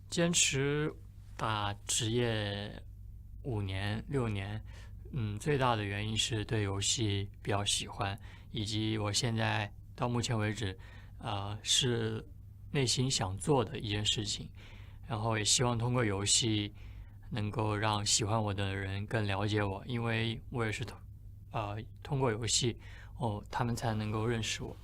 坚持打职业5年6年，最大的原因是对游戏比较喜欢，以及我现在到目前为止，是内心想做的一件事情，然后也希望通过游戏能够让喜欢我的人更了解我，因为我也是通过游戏他们才能够认识我。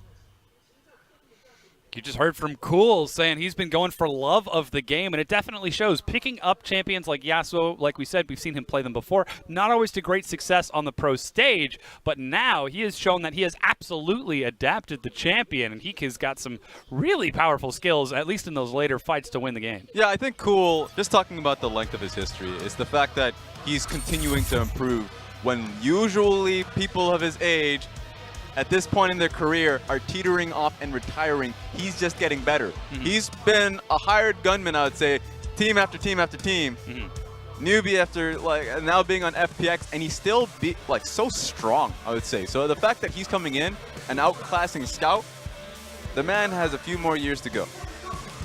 You just heard from Cool saying he's been going for love of the game, and it definitely shows. Picking up champions like Yasuo, like we said, we've seen him play them before, not always to great success on the pro stage, but now he has shown that he has absolutely adapted the champion, and he has got some really powerful skills, at least in those later fights, to win the game. Yeah, I think Cool, just talking about the length of his history, is the fact that he's continuing to improve when usually people of his age at this point in their career are teetering off and retiring. He's just getting better. He's been a hired gunman, I would say, team after team after team. Newbie after, now being on FPX, and he's still so strong, I would say. So the fact that he's coming in and outclassing Scout, the man has a few more years to go.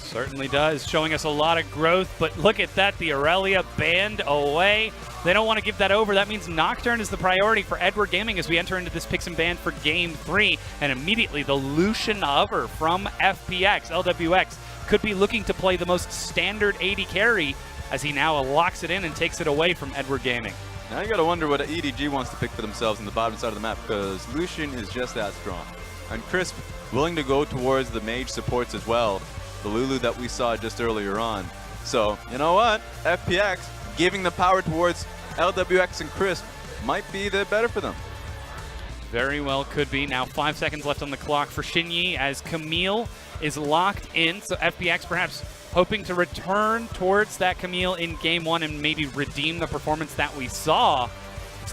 Certainly does, showing us a lot of growth, but look at that, the Aurelia banned away. They don't want to give that over. That means Nocturne is the priority for Edward Gaming as we enter into this picks and ban for Game 3, and immediately the Lucian Hover from FPX, LWX, could be looking to play the most standard AD carry as he now locks it in and takes it away from Edward Gaming. Now you gotta wonder what EDG wants to pick for themselves in the bottom side of the map, because Lucian is just that strong. And Crisp willing to go towards the mage supports as well, the Lulu that we saw just earlier on. So, you know what? FPX giving the power towards LWX and Crisp might be the better for them. Very well could be. Now 5 seconds left on the clock for Shinyi as Camille is locked in. So FPX perhaps hoping to return towards that Camille in Game 1 and maybe redeem the performance that we saw.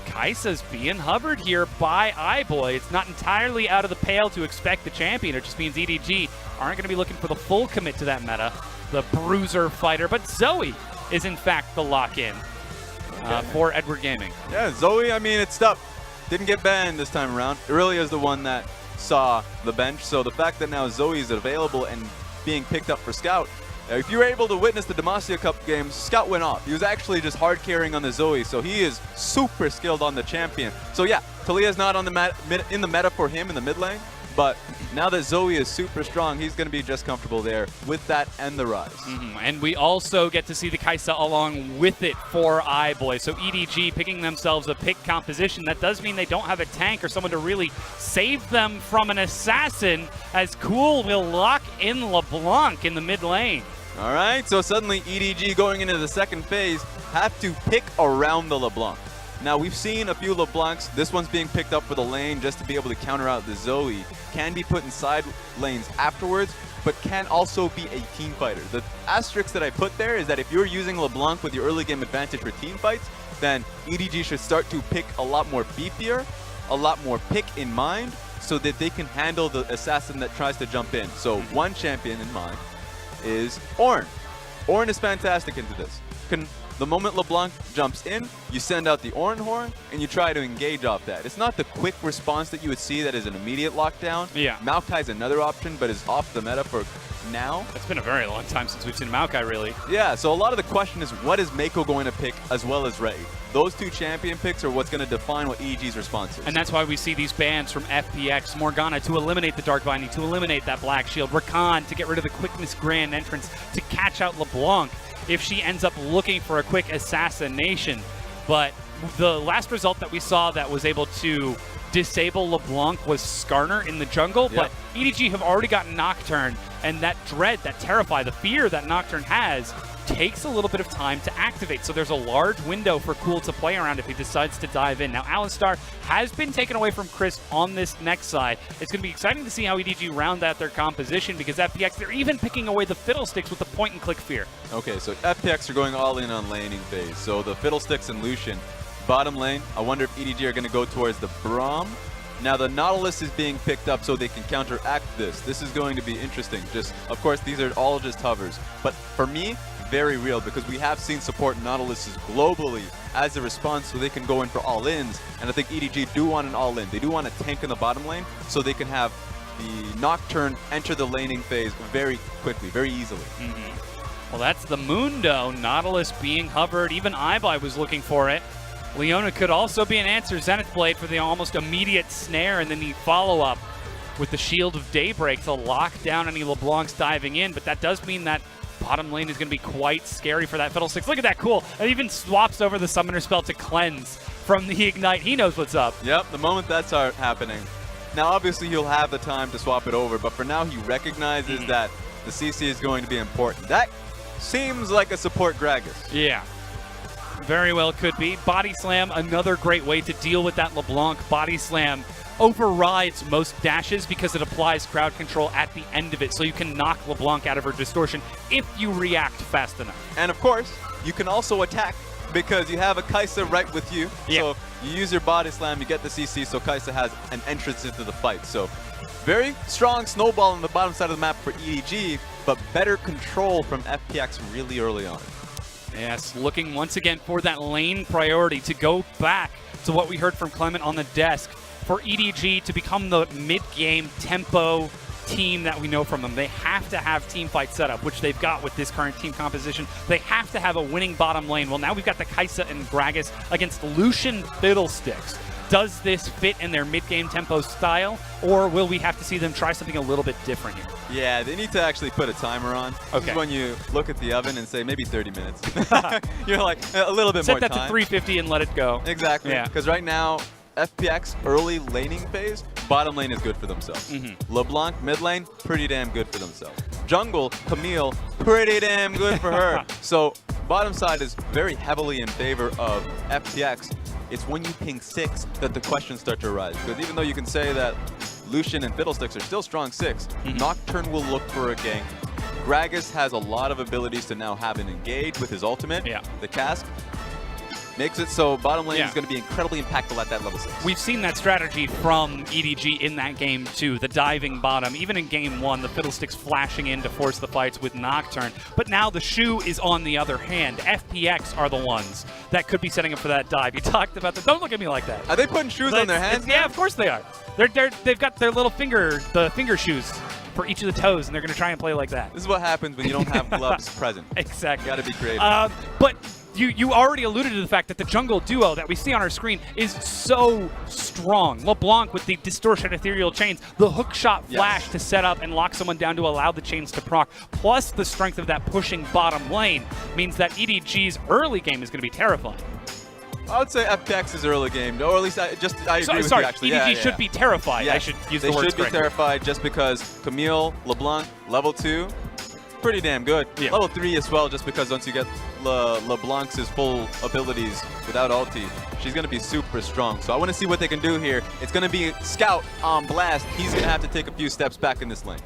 Kai'Sa's being hovered here by iBoy. It's not entirely out of the pale to expect the champion. It just means EDG aren't going to be looking for the full commit to that meta, the bruiser fighter. But Zoe is in fact the lock-in for Edward Gaming. Yeah, Zoe, I mean, it's tough. Didn't get banned this time around. Aurelia is the one that saw the bench. So the fact that now Zoe is available and being picked up for Scout, if you were able to witness the Demacia Cup games, Scout went off. He was actually just hard carrying on the Zoe, so he is super skilled on the champion. So yeah, Talia's not on the in the meta for him in the mid lane, but now that Zoe is super strong, he's going to be just comfortable there with that and the Rise. And we also get to see the Kai'Sa along with it for iBoy. So EDG picking themselves a pick composition. That does mean they don't have a tank or someone to really save them from an assassin, as Cool will lock in LeBlanc in the mid lane. All right, so suddenly EDG going into the second phase have to pick around the LeBlanc. Now, we've seen a few LeBlancs. This one's being picked up for the lane just to be able to counter out the Zoe. Can be put in side lanes afterwards, but can also be a team fighter. The asterisk that I put there is that if you're using LeBlanc with your early game advantage for team fights, then EDG should start to pick a lot more beefier, a lot more pick in mind, so that they can handle the assassin that tries to jump in. So one champion in mind is Ornn. Ornn is fantastic into this. The moment LeBlanc jumps in, you send out the Ornn horn, and you try to engage off that. It's not the quick response that you would see that is an immediate lockdown. Yeah. Maokai's another option, but is off the meta for now. It's been a very long time since we've seen Maokai, really. Yeah, so a lot of the question is, what is Mako going to pick as well as Ray? Those two champion picks are what's going to define what EDG's response is. And that's why we see these bans from FPX, Morgana to eliminate the Dark Binding, to eliminate that Black Shield, Rakan to get rid of the Quickness Grand Entrance, to catch out LeBlanc if she ends up looking for a quick assassination. But the last result that we saw that was able to disable LeBlanc was Skarner in the jungle, but EDG have already gotten Nocturne, and that dread, that terrify, the fear that Nocturne has takes a little bit of time to activate. So there's a large window for Cool to play around if he decides to dive in. Now, Alistar has been taken away from Crisp on this next side. It's going to be exciting to see how EDG round out their composition, because FPX, they're even picking away the Fiddlesticks with the point-and-click fear. Okay, so FPX are going all in on laning phase. So the Fiddlesticks and Lucian. Bottom lane, I wonder if EDG are going to go towards the Braum. Now the Nautilus is being picked up so they can counteract this. This is going to be interesting. Just, of course, these are all just hovers. But for me, very real, because we have seen support Nautiluses globally as a response, so they can go in for all-ins. And I think EDG do want an all-in. They do want a tank in the bottom lane so they can have the Nocturne enter the laning phase very quickly, very easily. Well, that's the Mundo. Nautilus being hovered. Even Ibai was looking for it. Leona could also be an answer. Zenith Blade for the almost immediate snare, and then the follow-up with the Shield of Daybreak to lock down any LeBlancs diving in. But that does mean that bottom lane is going to be quite scary for that Fiddlesticks. Look at that, cool. It even swaps over the Summoner spell to cleanse from the Ignite. He knows what's up. Yep, the moment that's happening. Now, obviously, he'll have the time to swap it over, but for now, he recognizes that the CC is going to be important. That seems like a support Gragas. Yeah. Very well could be. Body Slam, another great way to deal with that LeBlanc. Body Slam overrides most dashes because it applies crowd control at the end of it, so you can knock LeBlanc out of her distortion if you react fast enough. And of course, you can also attack because you have a Kai'Sa right with you. Yeah. So you use your Body Slam, you get the CC, so Kai'Sa has an entrance into the fight. So very strong snowball on the bottom side of the map for EDG, but better control from FPX really early on. Yes, looking once again for that lane priority to go back to what we heard from Clement on the desk for EDG to become the mid-game tempo team that we know from them. They have to have team fight setup, which they've got with this current team composition. They have to have a winning bottom lane. Well, now we've got the Kai'Sa and Gragas against Lucian Fiddlesticks. Does this fit in their mid-game tempo style, or will we have to see them try something a little bit different here? Yeah, they need to actually put a timer on. Okay. This is when you look at the oven and say maybe 30 minutes. You're like, a little bit Set more that time. to 350 and let it go. Exactly. Yeah. Because right now, FPX early laning phase, bottom lane is good for themselves. LeBlanc mid lane, pretty damn good for themselves. Jungle, Camille, pretty damn good for her. So bottom side is very heavily in favor of FPX. It's when you ping 6 that the questions start to arise. Because even though you can say that Lucian and Fiddlesticks are still strong 6, Nocturne will look for a gank. Gragas has a lot of abilities to now have an engage with his ultimate. Yeah. The cask makes it so bottom lane is going to be incredibly impactful at that level 6. We've seen that strategy from EDG in that game too, the diving bottom. Even in game 1, the Fiddlesticks flashing in to force the fights with Nocturne. But now the shoe is on the other hand. FPX are the ones that could be setting up for that dive. You talked about that. Don't look at me like that. Are they putting shoes on their hands? Yeah, of course they are. They've got their little finger shoes for each of the toes, and they're going to try and play like that. This is what happens when you don't have gloves present. Exactly. You got to be creative. But you already alluded to the fact that the jungle duo that we see on our screen is so strong. LeBlanc with the distortion ethereal chains, the hook shot flash to set up and lock someone down to allow the chains to proc, plus the strength of that pushing bottom lane means that EDG's early game is going to be terrifying. I would say FPX's early game, or at least I agree with sorry, you actually. EDG should be terrified. Yes. I should use the words They should be correctly. terrified just because Camille, LeBlanc, level 2, pretty damn good. Yeah. Level 3 as well, just because once you get LeBlanc's full abilities without ulti, she's going to be super strong. So I want to see what they can do here. It's going to be Scout on blast. He's going to have to take a few steps back in this lane.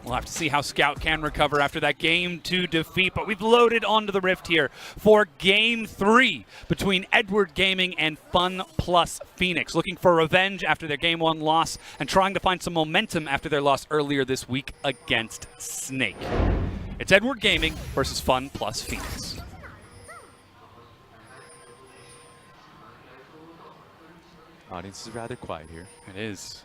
We'll have to see how Scout can recover after that Game 2 defeat, but we've loaded onto the Rift here for Game 3 between Edward Gaming and FunPlus Phoenix, looking for revenge after their Game 1 loss and trying to find some momentum after their loss earlier this week against Snake. It's Edward Gaming versus FunPlus Phoenix. Audience is rather quiet here. It is.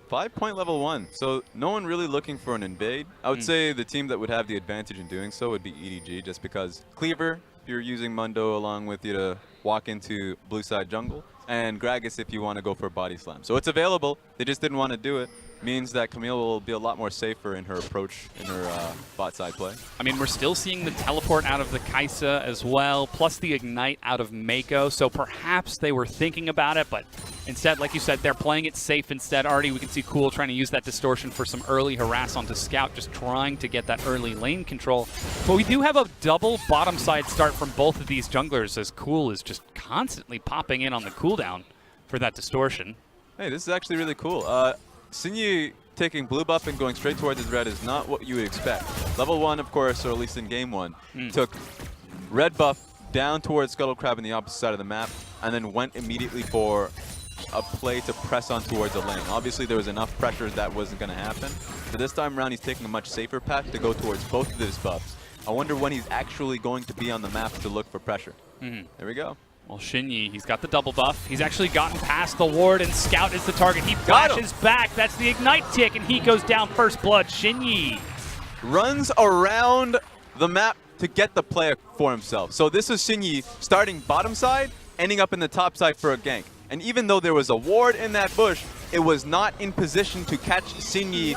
Five-point level 1, so no one really looking for an invade. I would say the team that would have the advantage in doing so would be EDG, just because Cleaver, if you're using Mundo along with you to walk into blue side jungle, and Gragas if you want to go for a body slam. So it's available, they just didn't want to do it. Means that Camille will be a lot more safer in her approach, in her bot side play. I mean, we're still seeing the teleport out of the Kai'Sa as well, plus the ignite out of Mako, so perhaps they were thinking about it, but instead, like you said, they're playing it safe instead. Already we can see Cool trying to use that distortion for some early harass onto Scout, just trying to get that early lane control. But we do have a double bottom side start from both of these junglers, as Cool is just constantly popping in on the cooldown for that distortion. Hey, this is actually really cool. Sinyi taking blue buff and going straight towards his red is not what you would expect. Level 1, of course, or at least in game 1, took red buff down towards Scuttle Crab in the opposite side of the map, and then went immediately for a play to press on towards the lane. Obviously, there was enough pressure that wasn't going to happen. But this time around, he's taking a much safer path to go towards both of his buffs. I wonder when he's actually going to be on the map to look for pressure. There we go. Well, Shinyi, he's got the double buff. He's actually gotten past the ward, and Scout is the target. He flashes back. That's the Ignite tick, and he goes down first blood. Shinyi runs around the map to get the play for himself. So this is Shinyi starting bottom side, ending up in the top side for a gank. And even though there was a ward in that bush, it was not in position to catch Shinyi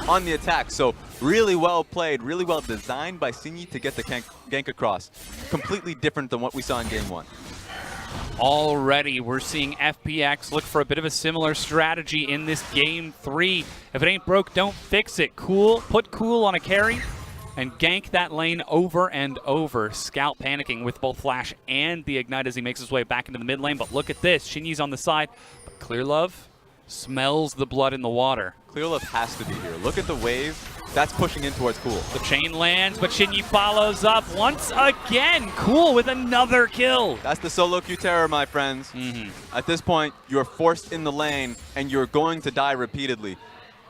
on the attack. So really well played, really well designed by Shinyi to get the gank across. Completely different than what we saw in game 1. Already, we're seeing FPX look for a bit of a similar strategy in this game 3. If it ain't broke, don't fix it. Cool, put Cool on a carry and gank that lane over and over. Scout panicking with both Flash and the Ignite as he makes his way back into the mid lane. But look at this, Shinyi's on the side, but Clearlove smells the blood in the water. Clearlove has to be here. Look at the wave. That's pushing in towards Cool. The chain lands, but Shinyi follows up once again. Cool with another kill. That's the solo Q terror, my friends. At this point, you're forced in the lane, and you're going to die repeatedly.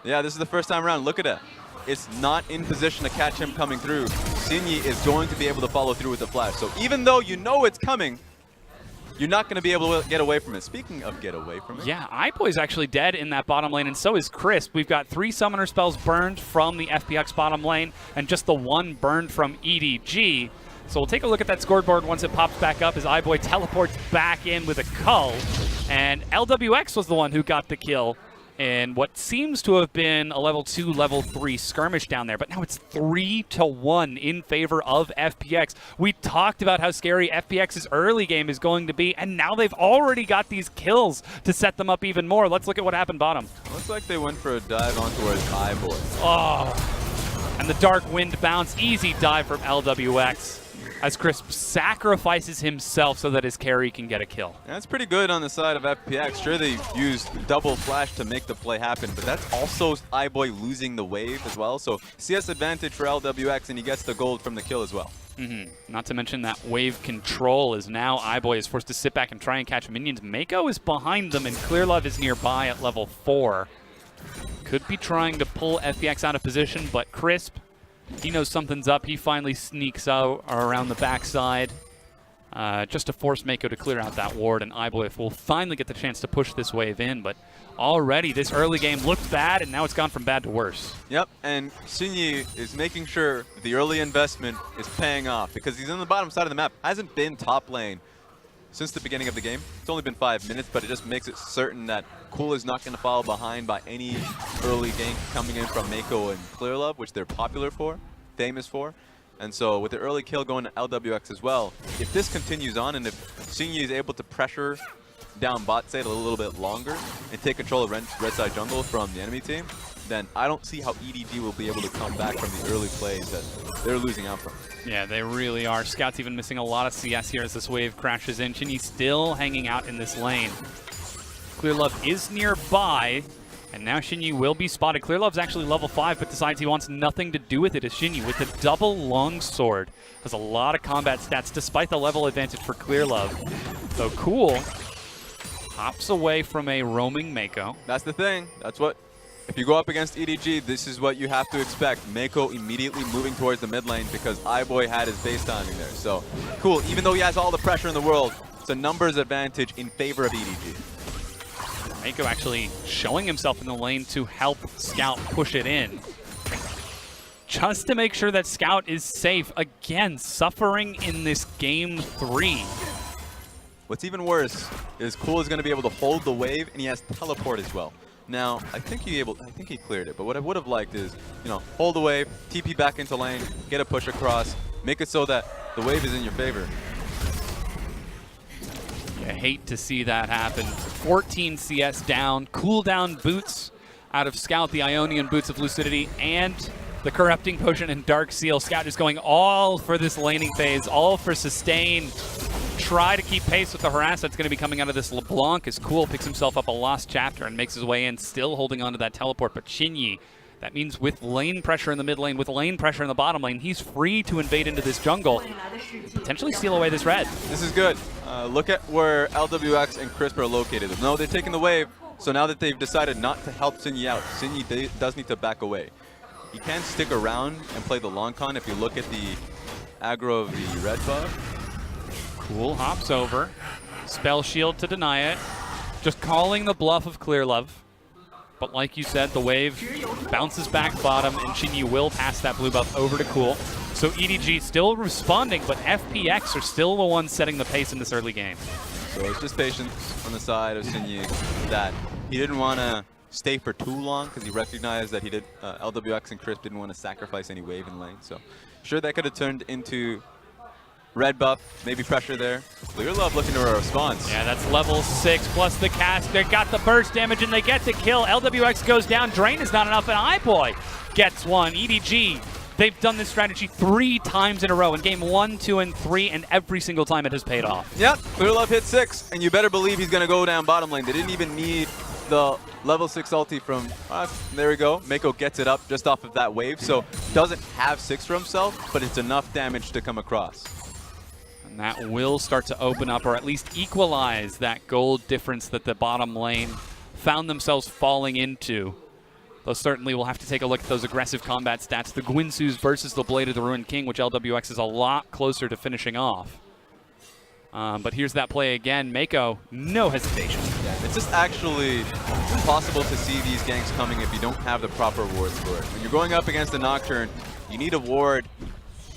Yeah, this is the first time around. Look at it. It's not in position to catch him coming through. Shinyi is going to be able to follow through with the flash. So even though you know it's coming, you're not going to be able to get away from it. Speaking of get away from it. Yeah, iBoy's actually dead in that bottom lane, and so is Crisp. We've got 3 summoner spells burned from the FPX bottom lane, and just the 1 burned from EDG. So we'll take a look at that scoreboard once it pops back up as iBoy teleports back in with a cull. And LWX was the one who got the kill in what seems to have been a level 2, level 3 skirmish down there. But now it's 3-1 in favor of FPX. We talked about how scary FPX's early game is going to be, and now they've already got these kills to set them up even more. Let's look at what happened bottom. Looks like they went for a dive on towards iBoy. Oh, and the Dark Wind bounce. Easy dive from LWX as Crisp sacrifices himself so that his carry can get a kill. That's pretty good on the side of FPX. Sure, they used double flash to make the play happen, but that's also iBoy losing the wave as well. So CS advantage for LWX, and he gets the gold from the kill as well. Not to mention that wave control is now iBoy is forced to sit back and try and catch minions. Mako is behind them, and Clearlove is nearby at level 4. Could be trying to pull FPX out of position, but Crisp, he knows something's up. He finally sneaks out around the backside just to force Mako to clear out that ward, and iBoy will finally get the chance to push this wave in. But already this early game looked bad, and now it's gone from bad to worse. Yep, and Shinyi is making sure the early investment is paying off because he's on the bottom side of the map. Hasn't been top lane since the beginning of the game. It's only been 5 minutes, but it just makes it certain that Cool is not going to fall behind by any early gank coming in from Mako and Clearlove, which they're popular for, famous for. And so with the early kill going to LWX as well, if this continues on and if Shinyi is able to pressure down bot side a little bit longer and take control of red side jungle from the enemy team, then I don't see how EDG will be able to come back from the early plays that they're losing out from. Yeah, they really are. Scout's even missing a lot of CS here as this wave crashes in. Shinyi still hanging out in this lane. Clearlove is nearby, and now Shinyi will be spotted. Clearlove's actually level 5, but decides he wants nothing to do with it as Shinyi, with the double longsword, has a lot of combat stats despite the level advantage for Clearlove. So Cool hops away from a roaming Mako. That's the thing. That's what, if you go up against EDG, this is what you have to expect. Mako immediately moving towards the mid lane because iBoy had his base timing there. So Cool, even though he has all the pressure in the world, it's a numbers advantage in favor of EDG. Mako actually showing himself in the lane to help Scout push it in, just to make sure that Scout is safe. Again, suffering in this game 3. What's even worse is Cool is going to be able to hold the wave, and he has teleport as well. Now, I think he cleared it, but what I would have liked is, you know, hold the wave, TP back into lane, get a push across, make it so that the wave is in your favor. I hate to see that happen. 14 CS down, cooldown boots out of Scout, the Ionian boots of Lucidity, and the Corrupting Potion and Dark Seal. Scout is going all for this laning phase, all for sustain. Try to keep pace with the harass that's going to be coming out of this LeBlanc as Cool picks himself up a lost chapter and makes his way in, still holding on to that teleport. But Shinyi, that means with lane pressure in the mid lane, with lane pressure in the bottom lane, he's free to invade into this jungle, potentially steal away this red. This is good. Look at where LWX and Crisp are located. No, they're taking the wave, so now that they've decided not to help Shinyi out, Shinyi does need to back away. he can stick around and play the long con if you look at the aggro of the red buff. Cool hops over. Spell shield to deny it. Just calling the bluff of Clear Love. But like you said, the wave bounces back bottom, and Shinyi will pass that blue buff over to Cool. So EDG still responding, but FPX are still the ones setting the pace in this early game. So it's just patience on the side of Shinyi that he didn't want to stay for too long because he recognized that he did LWX and Crisp didn't want to sacrifice any wave in lane. So sure, that could have turned into red buff, maybe pressure there. Clear Love looking to a response. Yeah, that's level 6 plus the cast. They got the burst damage and they get the kill. LWX goes down. Drain is not enough, and iBoy gets one. EDG, they've done this strategy 3 times in a row in game 1, 2, and 3, and every single time it has paid off. Yep, Clear Love hit 6, and you better believe he's going to go down bottom lane. They didn't even need the level 6 ulti from, there we go. Mako gets it up just off of that wave, so doesn't have 6 for himself, but it's enough damage to come across. And that will start to open up, or at least equalize, that gold difference that the bottom lane found themselves falling into. Though certainly we'll have to take a look at those aggressive combat stats. The Guinsus versus the Blade of the Ruined King, which LWX is a lot closer to finishing off. But here's that play again. Mako, no hesitation. Yeah, it's just actually impossible to see these ganks coming if you don't have the proper wards for it. When you're going up against a Nocturne, you need a ward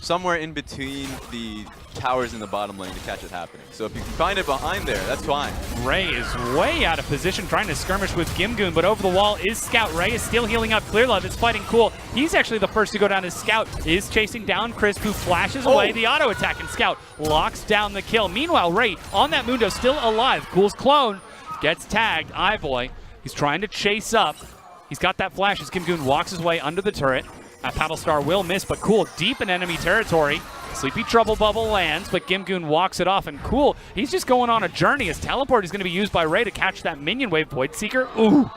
somewhere in between the towers in the bottom lane to catch it happening. So if you can find it behind there, that's fine. Ray is way out of position trying to skirmish with Gimgoon, but over the wall is Scout. Ray is still healing up. Clear Love is fighting Cool. He's actually the first to go down as Scout is chasing down Crisp, who flashes away the auto attack, and Scout locks down the kill. Meanwhile, Ray on that Mundo still alive. Cool's clone gets tagged. iBoy, he's trying to chase up. He's got that flash as Gimgoon walks his way under the turret. Paddlestar will miss, but Cool deep in enemy territory. Sleepy Trouble Bubble lands, but Gimgoon walks it off, and Cool, he's just going on a journey. His teleport is going to be used by Ray to catch that minion wave. Void Seeker, ooh,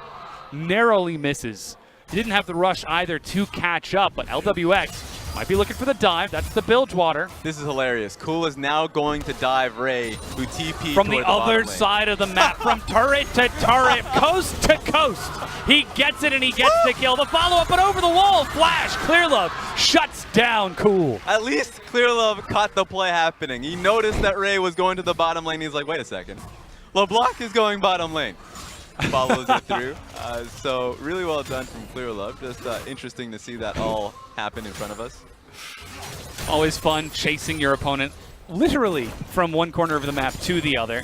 narrowly misses. He didn't have the rush either to catch up, but LWX might be looking for the dive. That's the Bilgewater. This is hilarious. Cool is now going to dive Ray, who TP'd from the other side of the map, from turret to turret, coast to coast. He gets it and he gets the kill. The follow-up, but over the wall, flash. Clear Love shuts down Cool. At least Clear Love caught the play happening. He noticed that Ray was going to the bottom lane. He's like, wait a second. LeBlanc is going bottom lane. Follows it through. So really well done from Clear Love. Just interesting to see that all happen in front of us. Always fun chasing your opponent literally from one corner of the map to the other.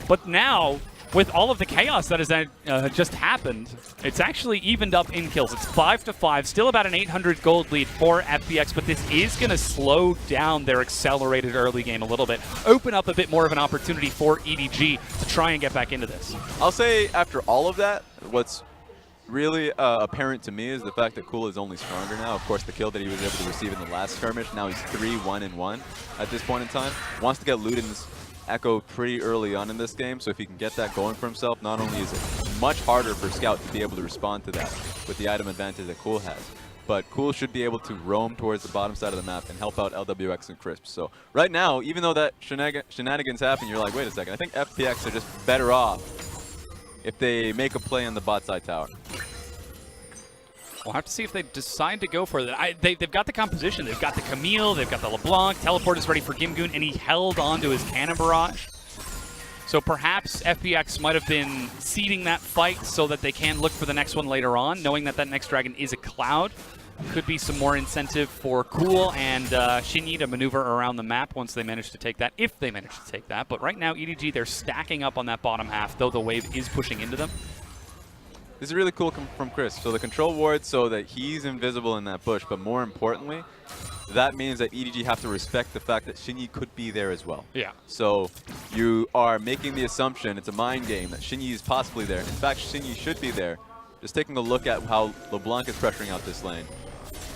But now, with all of the chaos that has just happened, it's actually evened up in kills. It's 5-5, still about an 800 gold lead for FPX, but this is going to slow down their accelerated early game a little bit, open up a bit more of an opportunity for EDG to try and get back into this. I'll say after all of that, what's really apparent to me is the fact that Cool is only stronger now. Of course, the kill that he was able to receive in the last skirmish, now he's 3-1-1 at this point in time. Wants to get Luden's Echo pretty early on in this game, so if he can get that going for himself, not only is it much harder for Scout to be able to respond to that with the item advantage that Cool has, but Cool should be able to roam towards the bottom side of the map and help out LWX and Crisp. So right now, even though that shenanigans happen, you're like, wait a second, I think FPX are just better off if they make a play on the bot side tower. We'll have to see if they decide to go for it. They've got the composition. They've got the Camille. They've got the LeBlanc. Teleport is ready for Gimgoon, and he held onto his Cannon Barrage. So perhaps FPX might have been seeding that fight so that they can look for the next one later on, knowing that that next dragon is a Cloud. Could be some more incentive for Cool and Shinyi to maneuver around the map once they manage to take that, if they manage to take that. But right now, EDG, they're stacking up on that bottom half, though the wave is pushing into them. This is really cool from Chris. So the control ward so that he's invisible in that bush, but more importantly, that means that EDG have to respect the fact that Shinyi could be there as well. Yeah. So you are making the assumption, it's a mind game, that Shinyi is possibly there. In fact, Shinyi should be there. Just taking a look at how LeBlanc is pressuring out this lane.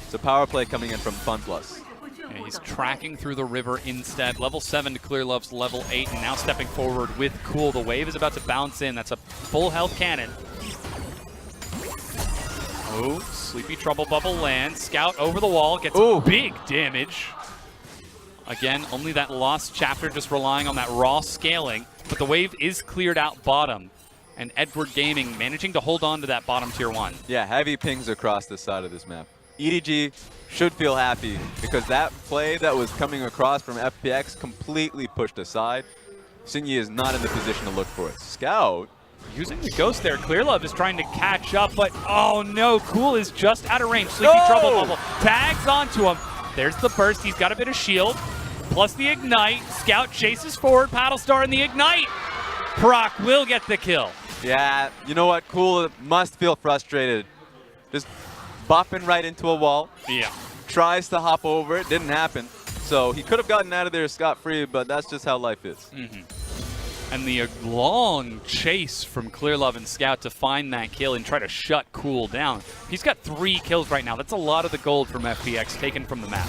It's a power play coming in from FunPlus. Yeah, he's tracking through the river instead. Level 7 to Clear Love's level 8, and now stepping forward with Cool. The wave is about to bounce in. That's a full health cannon. Oh, Sleepy Trouble Bubble lands. Scout over the wall, gets big damage. Again, only that lost chapter just relying on that raw scaling, but the wave is cleared out bottom. And Edward Gaming managing to hold on to that bottom tier 1. Yeah, heavy pings across the side of this map. EDG should feel happy because that play that was coming across from FPX completely pushed aside. Sinyi is not in the position to look for it. Scout. Using the ghost there, Clearlove is trying to catch up, but oh no, Cool is just out of range. Sleepy Trouble Bubble tags onto him. There's the burst, he's got a bit of shield, plus the ignite. Scout chases forward, Paddlestar in the ignite. Proc will get the kill. Yeah, you know what? Cool must feel frustrated. Just bopping right into a wall. Yeah. Tries to hop over it, didn't happen. So he could have gotten out of there scot-free, but that's just how life is. And the long chase from Clearlove and Scout to find that kill and try to shut Cool down. He's got 3 kills right now. That's a lot of the gold from FPX taken from the map.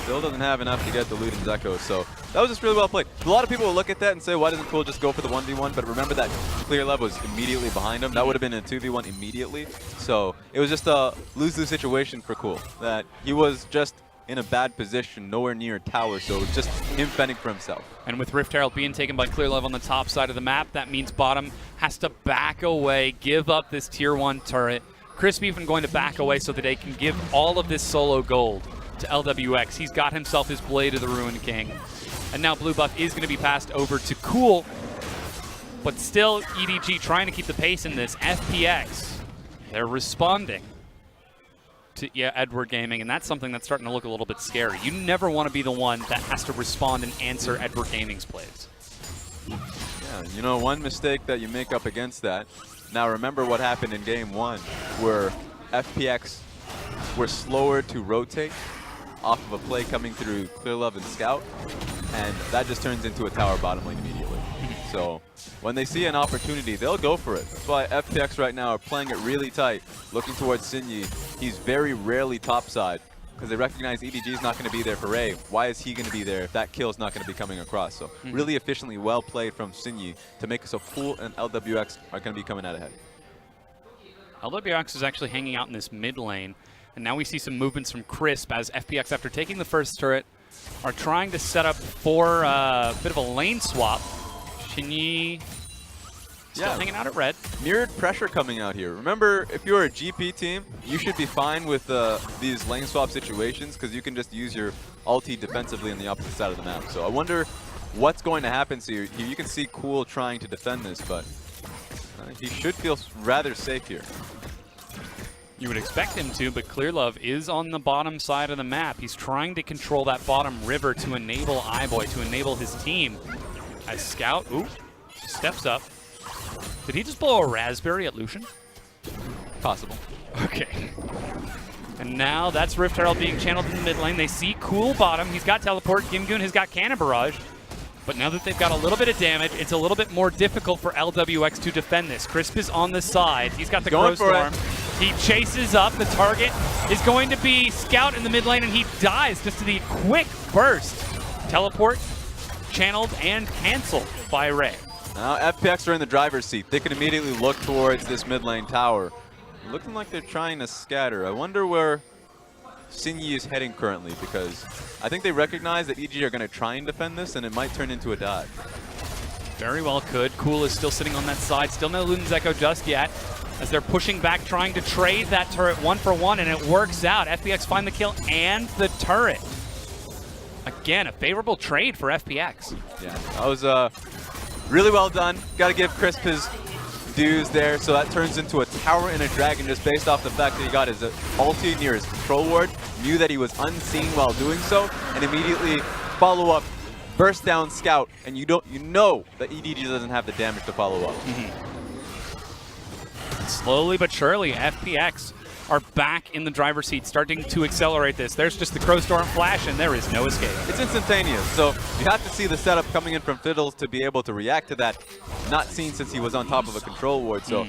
Still doesn't have enough to get the loot in Zeko, so that was just really well played. A lot of people will look at that and say, why doesn't Cool just go for the 1v1? But remember that Clearlove was immediately behind him. That would have been a 2v1 immediately. So it was just a lose-lose situation for Cool. That he was just in a bad position, nowhere near a tower, so it was just him fending for himself. And with Rift Herald being taken by Clearlove on the top side of the map, that means Bottom has to back away, give up this tier 1 turret. Crisp even going to back away so that they can give all of this solo gold to LWX. He's got himself his Blade of the Ruined King. And now blue buff is going to be passed over to Cool. But still, EDG trying to keep the pace in this. FPX, they're responding to Edward Gaming, and that's something that's starting to look a little bit scary. You never want to be the one that has to respond and answer Edward Gaming's plays. Yeah, you know, one mistake that you make up against that. Now remember what happened in game 1, where FPX were slower to rotate off of a play coming through Clearlove and Scout, and that just turns into a tower bottom lane immediately. So when they see an opportunity, they'll go for it. That's why FPX right now are playing it really tight, looking towards Sinyi. He's very rarely topside because they recognize EDG is not going to be there for Ray. Why is he going to be there if that kill is not going to be coming across? So really efficiently well played from Sinyi to make it so Cool and LWX are going to be coming out ahead. LWX is actually hanging out in this mid lane, and now we see some movements from Crisp as FPX, after taking the first turret, are trying to set up for a bit of a lane swap. Shinyi still hanging out at red. Mirrored pressure coming out here. Remember, if you're a GP team, you should be fine with these lane swap situations because you can just use your ulti defensively on the opposite side of the map. So I wonder what's going to happen. So you can see Cool trying to defend this, but he should feel rather safe here. You would expect him to, but Clearlove is on the bottom side of the map. He's trying to control that bottom river to enable iBoy, to enable his team. As Scout, steps up. Did he just blow a raspberry at Lucian? Possible. Okay. And now that's Rift Herald being channeled in the mid lane. They see Cool bottom. He's got teleport. Gimgoon has got cannon barrage. But now that they've got a little bit of damage, it's a little bit more difficult for LWX to defend this. Crisp is on the side. He's got the Crow Storm. He chases up. The target is going to be Scout in the mid lane, and he dies just to the quick burst. Teleport, channeled, and canceled by Ray. Now FPX are in the driver's seat. They can immediately look towards this mid lane tower. Looking like they're trying to scatter. I wonder where Sinyi is heading currently, because I think they recognize that EDG are going to try and defend this, and it might turn into a dive. Very well could. Cool is still sitting on that side. Still no Luden's Echo just yet, as they're pushing back, trying to trade that turret 1-for-1, and it works out. FPX find the kill and the turret. Again, a favorable trade for FPX. Yeah, that was really well done. Got to give Crisp his dues there. So that turns into a tower and a dragon just based off the fact that he got his ulti near his control ward, knew that he was unseen while doing so, and immediately follow up, burst down Scout, and you know that EDG doesn't have the damage to follow up. Slowly but surely, FPX are back in the driver's seat, starting to accelerate this. There's just the Crow Storm flash, and there is no escape. It's instantaneous, so you have to see the setup coming in from Fiddles to be able to react to that. Not seen since he was on top of a control ward, so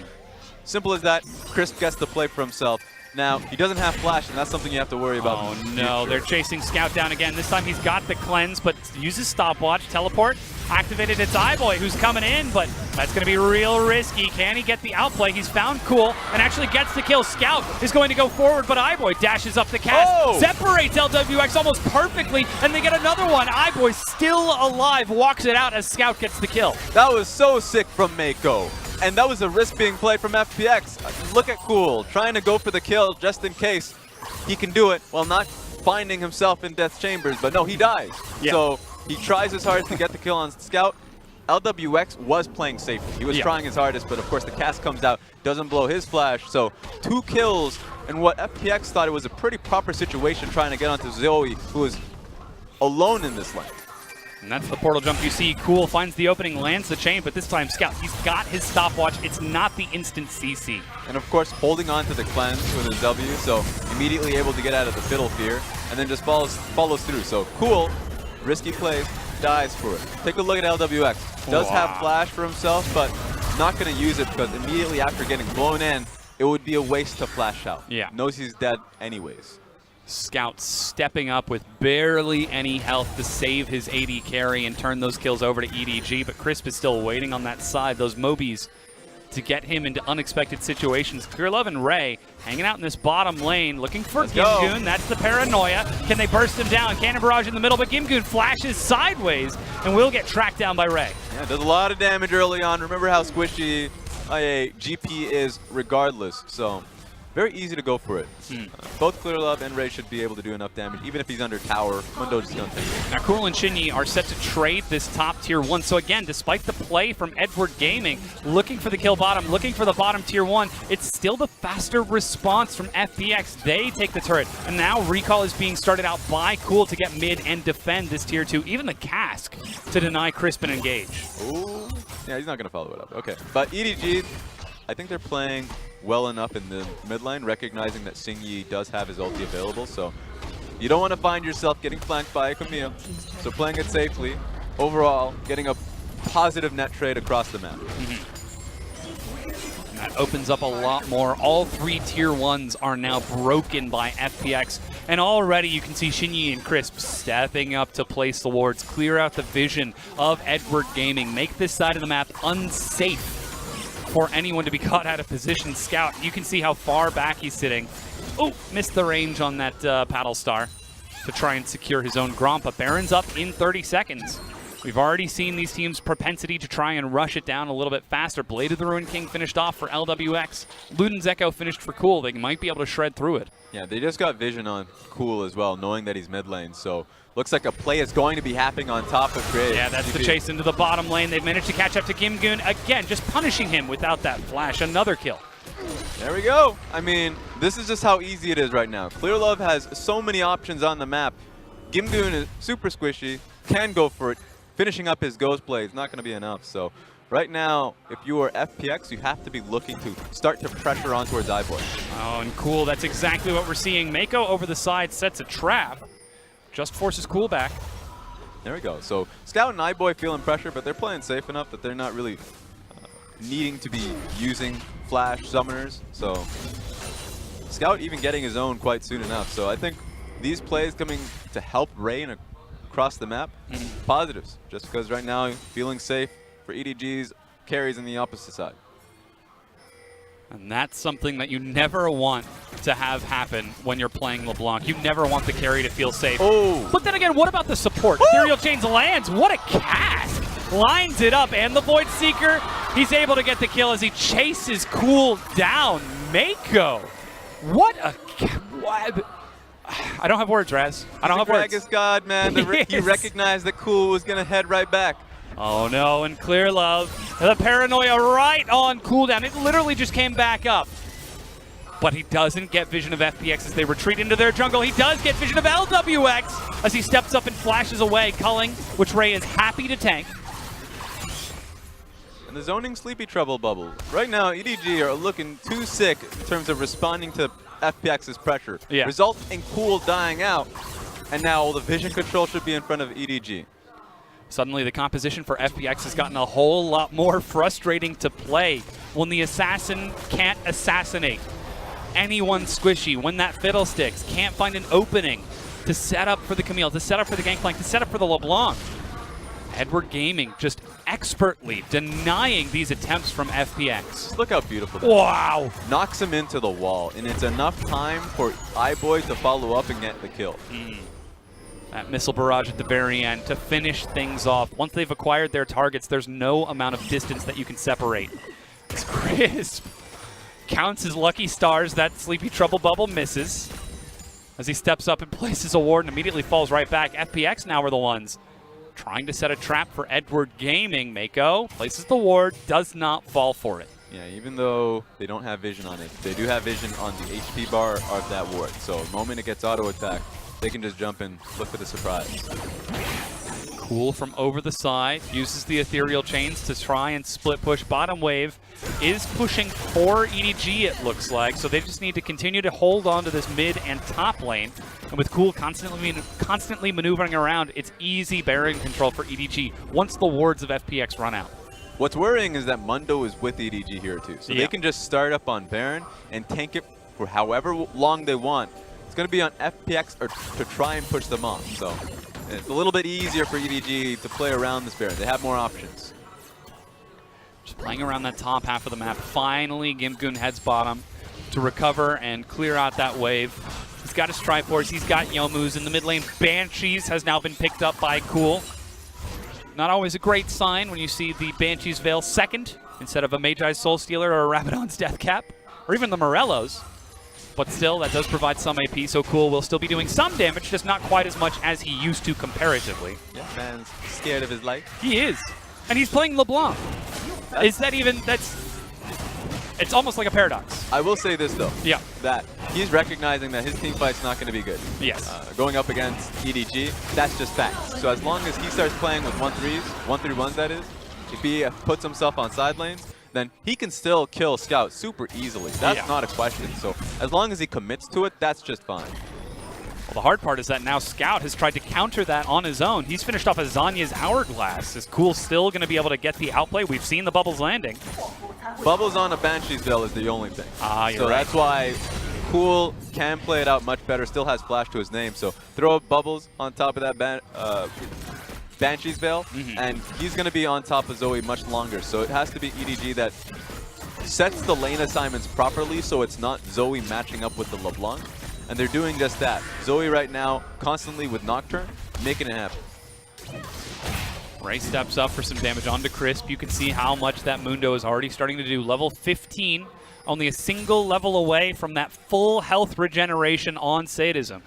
simple as that. Crisp gets the play for himself. Now, he doesn't have flash, and that's something you have to worry about. Oh no, they're chasing Scout down again. This time he's got the cleanse, but uses stopwatch, teleport, activated its iBoy, who's coming in, but that's going to be real risky. Can he get the outplay? He's found Cool and actually gets the kill. Scout is going to go forward, but iBoy dashes up the cast, separates LWX almost perfectly, and they get another one. iBoy still alive, walks it out as Scout gets the kill. That was so sick from Mako. And that was a risk being played from FPX. Look at Cool, trying to go for the kill just in case. he can do it while not finding himself in death's chambers, but no, he dies. Yeah. So he tries his hardest to get the kill on Scout. LWX was playing safely. He was trying his hardest, but of course the cast comes out, doesn't blow his flash. So 2 kills in what FPX thought it was a pretty proper situation, trying to get onto Zoe, who was alone in this lane. And that's the portal jump you see. Cool finds the opening, lands the chain, but this time Scout, he's got his stopwatch. It's not the instant CC. And of course, holding on to the cleanse with his W, so immediately able to get out of the fiddle fear, and then just follows through. So Cool, risky plays, dies for it. Take a look at LWX. Does have flash for himself, but not going to use it because immediately after getting blown in, it would be a waste to flash out. Yeah. Knows he's dead anyways. Scout stepping up with barely any health to save his AD carry and turn those kills over to EDG, but Crisp is still waiting on that side, those Mobies, to get him into unexpected situations. Clearlove and Ray hanging out in this bottom lane, looking for Gimgoon. That's the paranoia. Can they burst him down? Cannon Barrage in the middle, but Gimgoon flashes sideways and will get tracked down by Ray. Yeah, does a lot of damage early on. Remember how squishy GP is regardless, so very easy to go for it. Both Clearlove and Ray should be able to do enough damage, even if he's under tower. Mundo just gonna take it. Now, Cool and Shinyi are set to trade this top tier 1. So again, despite the play from Edward Gaming, looking for the kill bottom, looking for the bottom tier 1, it's still the faster response from FPX. They take the turret, and now recall is being started out by Cool to get mid and defend this tier 2. Even the cask to deny Crisp and engage. Ooh. Yeah, he's not gonna follow it up. Okay, but EDG, I think they're playing well enough in the mid lane, recognizing that Xingyi does have his ulti available, so you don't want to find yourself getting flanked by a Camille. So playing it safely, overall, getting a positive net trade across the map. And that opens up a lot more. All 3 tier 1s are now broken by FPX, and already you can see Shinyi and Crisp stepping up to place the wards, clear out the vision of Edward Gaming, make this side of the map unsafe for anyone to be caught out of position. Scout, you can see how far back he's sitting. Oh, missed the range on that paddle star to try and secure his own Gromp, but Baron's up in 30 seconds. We've already seen these teams' propensity to try and rush it down a little bit faster. Blade of the Ruined King finished off for LWX. Luden's Echo finished for Cool. They might be able to shred through it. Yeah, they just got vision on Cool as well, knowing that he's mid lane, so looks like a play is going to be happening on top of Creative. Yeah, that's the chase into the bottom lane. They've managed to catch up to Gimgoon. Again, just punishing him without that flash. Another kill. There we go. I mean, this is just how easy it is right now. Clearlove has so many options on the map. Gimgoon is super squishy, can go for it. Finishing up his ghost play is not going to be enough. So right now, if you are FPX, you have to be looking to start to pressure on towards iBoy. Oh, and Cool, that's exactly what we're seeing. Mako over the side sets a trap. Just forces Cool back. There we go. So Scout and iBoy feeling pressure, but they're playing safe enough that they're not really needing to be using flash summoners. So Scout even getting his own quite soon enough. So I think these plays coming to help Ray across the map, positives. Just because right now feeling safe for EDG's carries on the opposite side. And that's something that you never want to have happen when you're playing LeBlanc. You never want the carry to feel safe. Oh! But then again, what about the support? Ethereal Chains lands. What a cast! Lines it up, and the Void Seeker, he's able to get the kill as he chases Cool down. Mako! What a... What? I don't have words, Raz. I don't have words. Gragas God, man. He recognized that Cool was going to head right back. Oh no, and Clearlove, the paranoia right on cooldown. It literally just came back up. But he doesn't get vision of FPX as they retreat into their jungle. He does get vision of LWX as he steps up and flashes away, culling, which Ray is happy to tank. And the zoning Sleepy Trouble bubble. Right now, EDG are looking too sick in terms of responding to FPX's pressure. Yeah. Result in Cool dying out. And now the vision control should be in front of EDG. Suddenly the composition for FPX has gotten a whole lot more frustrating to play when the assassin can't assassinate anyone squishy, when that Fiddlesticks can't find an opening to set up for the Camille, to set up for the Gangplank, to set up for the LeBlanc. Edward Gaming just expertly denying these attempts from FPX. Look how beautiful that Wow! is. Knocks him into the wall, and it's enough time for iBoy to follow up and get the kill. That missile barrage at the very end to finish things off. Once they've acquired their targets, there's no amount of distance that you can separate. It's Crisp counts his lucky stars. That Sleepy Trouble bubble misses. as he steps up and places a ward and immediately falls right back. FPX now are the ones trying to set a trap for Edward Gaming. Mako places the ward, does not fall for it. Yeah, even though they don't have vision on it, they do have vision on the HP bar of that ward. So the moment it gets auto-attacked, they can just jump in, look for the surprise. Cool from over the side, uses the ethereal chains to try and split push. Bottom wave is pushing for EDG, it looks like, so they just need to continue to hold on to this mid and top lane. And with Cool constantly maneuvering around, it's easy Baron control for EDG once the wards of FPX run out. What's worrying is that Mundo is with EDG here too, so they can just start up on Baron and tank it for however long they want. It's going to be on FPX or to try and push them off, so it's a little bit easier for EDG to play around this Baron. They have more options. Just playing around that top half of the map. Finally, Gimgoon heads bottom to recover and clear out that wave. He's got his Triforce, he's got Youmu's in the mid lane. Banshees has now been picked up by Cool. Not always a great sign when you see the Banshee's Veil second instead of a Magi's Soul Stealer or a Rabadon's Death Cap, or even the Morellos. But still, that does provide some AP, so Cool will still be doing some damage, just not quite as much as he used to comparatively. Yeah, man's scared of his life. He is. And he's playing LeBlanc. Is that even, it's almost like a paradox. I will say this though. Yeah. That he's recognizing that his team fight's not going to be good. Yes. Going up against EDG, that's just facts. So as long as he starts playing with 1-3s, 1-3-1s that is, if he puts himself on side lanes, then he can still kill Scout super easily. That's not a question. So as long as he commits to it, that's just fine. Well, the hard part is that now Scout has tried to counter that on his own. He's finished off Azanya's Hourglass. Is Cool still going to be able to get the outplay? We've seen the bubbles landing. Bubbles on a Banshee's Veil is the only thing. You're right. That's why Cool can play it out much better, still has flash to his name. So throw up Bubbles on top of that Banshee's Veil, and he's going to be on top of Zoe much longer. So it has to be EDG that sets the lane assignments properly so it's not Zoe matching up with the LeBlanc. And they're doing just that. Zoe right now, constantly with Nocturne, making it happen. Ray steps up for some damage onto Crisp. You can see how much that Mundo is already starting to do. Level 15, only a single level away from that full health regeneration on Sadism.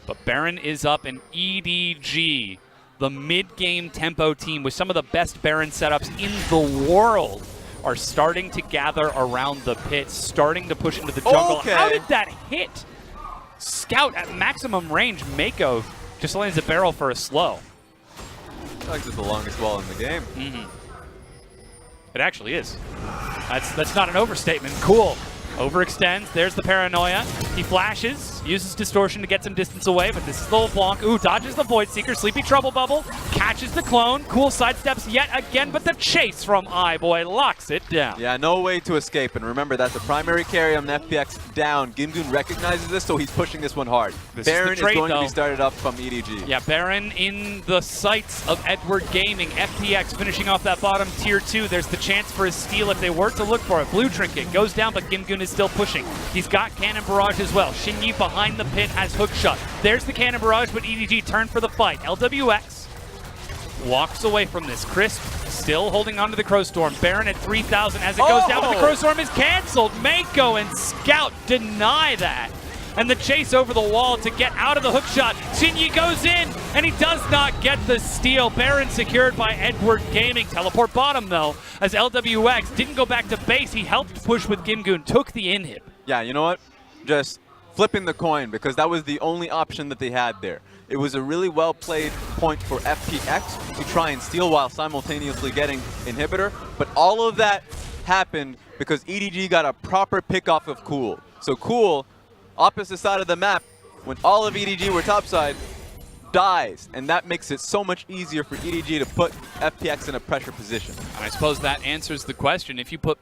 But Baron is up, and EDG, the mid-game tempo team with some of the best Baron setups in the world, are starting to gather around the pit, starting to push into the jungle. Okay. How did that hit? Scout at maximum range. Mako just lands a barrel for a slow. I feel like this is the longest wall in the game. It actually is. That's not an overstatement. Cool. Overextends. There's the paranoia. He flashes, uses distortion to get some distance away, but this is the LeBlanc. Ooh, dodges the Void Seeker. Sleepy Trouble Bubble. Catches the clone. Cool sidesteps yet again, but the chase from iBoy locks it down. Yeah, no way to escape. And remember, that's a primary carry on the FPX down. Gimgoon recognizes this, so he's pushing this one hard. Baron is going to be started up from EDG. Yeah, Baron in the sights of Edward Gaming. FPX finishing off that bottom tier 2. There's the chance for a steal if they were to look for it. Blue Trinket goes down, but Gimgoon is still pushing. He's got Cannon Barrage as well. Shinyi behind the pit has Hook Shot. There's the Cannon Barrage, but EDG turned for the fight. LWX walks away from this. Crisp still holding on to the Crow Storm. Baron at 3,000 as it goes down, but the Crow Storm is canceled. Mako and Scout deny that. And the chase over the wall to get out of the hook shot. Shinyi goes in, and he does not get the steal. Baron secured by Edward Gaming. Teleport bottom, though, as LWX didn't go back to base. He helped push with Gimgoon, took the inhib. Yeah, you know what? Just flipping the coin, because that was the only option that they had there. It was a really well-played point for FPX to try and steal while simultaneously getting inhibitor, but all of that happened because EDG got a proper pick-off of Cool. So Cool, opposite side of the map, when all of EDG were topside, dies, and that makes it so much easier for EDG to put FPX in a pressure position. And I suppose that answers the question. If you put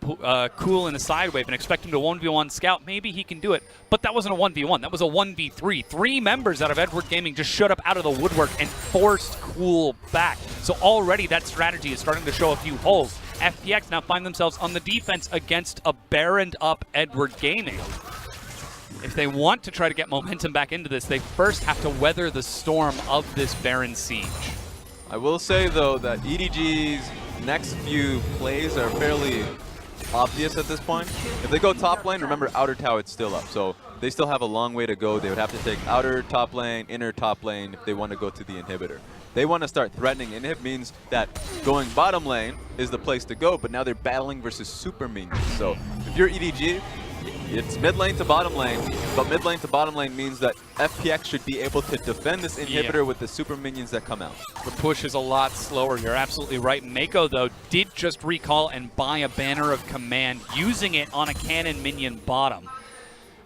Cool in a side wave and expect him to 1v1 Scout, maybe he can do it. But that wasn't a 1v1, that was a 1v3. 3 members out of Edward Gaming just showed up out of the woodwork and forced Cool back. So already that strategy is starting to show a few holes. FPX now find themselves on the defense against a Baroned up Edward Gaming. If they want to try to get momentum back into this, they first have to weather the storm of this Baron siege. I will say, though, that EDG's next few plays are fairly obvious at this point. If they go top lane, remember outer tower, it's still up. So they still have a long way to go. They would have to take outer top lane, inner top lane if they want to go to the inhibitor. They want to start threatening. Inhib means that going bottom lane is the place to go, but now they're battling versus super minions. So if you're EDG, it's mid lane to bottom lane, but mid lane to bottom lane means that FPX should be able to defend this inhibitor with the super minions that come out. The push is a lot slower. You're absolutely right. Mako, though, did just recall and buy a Banner of Command, using it on a cannon minion bottom.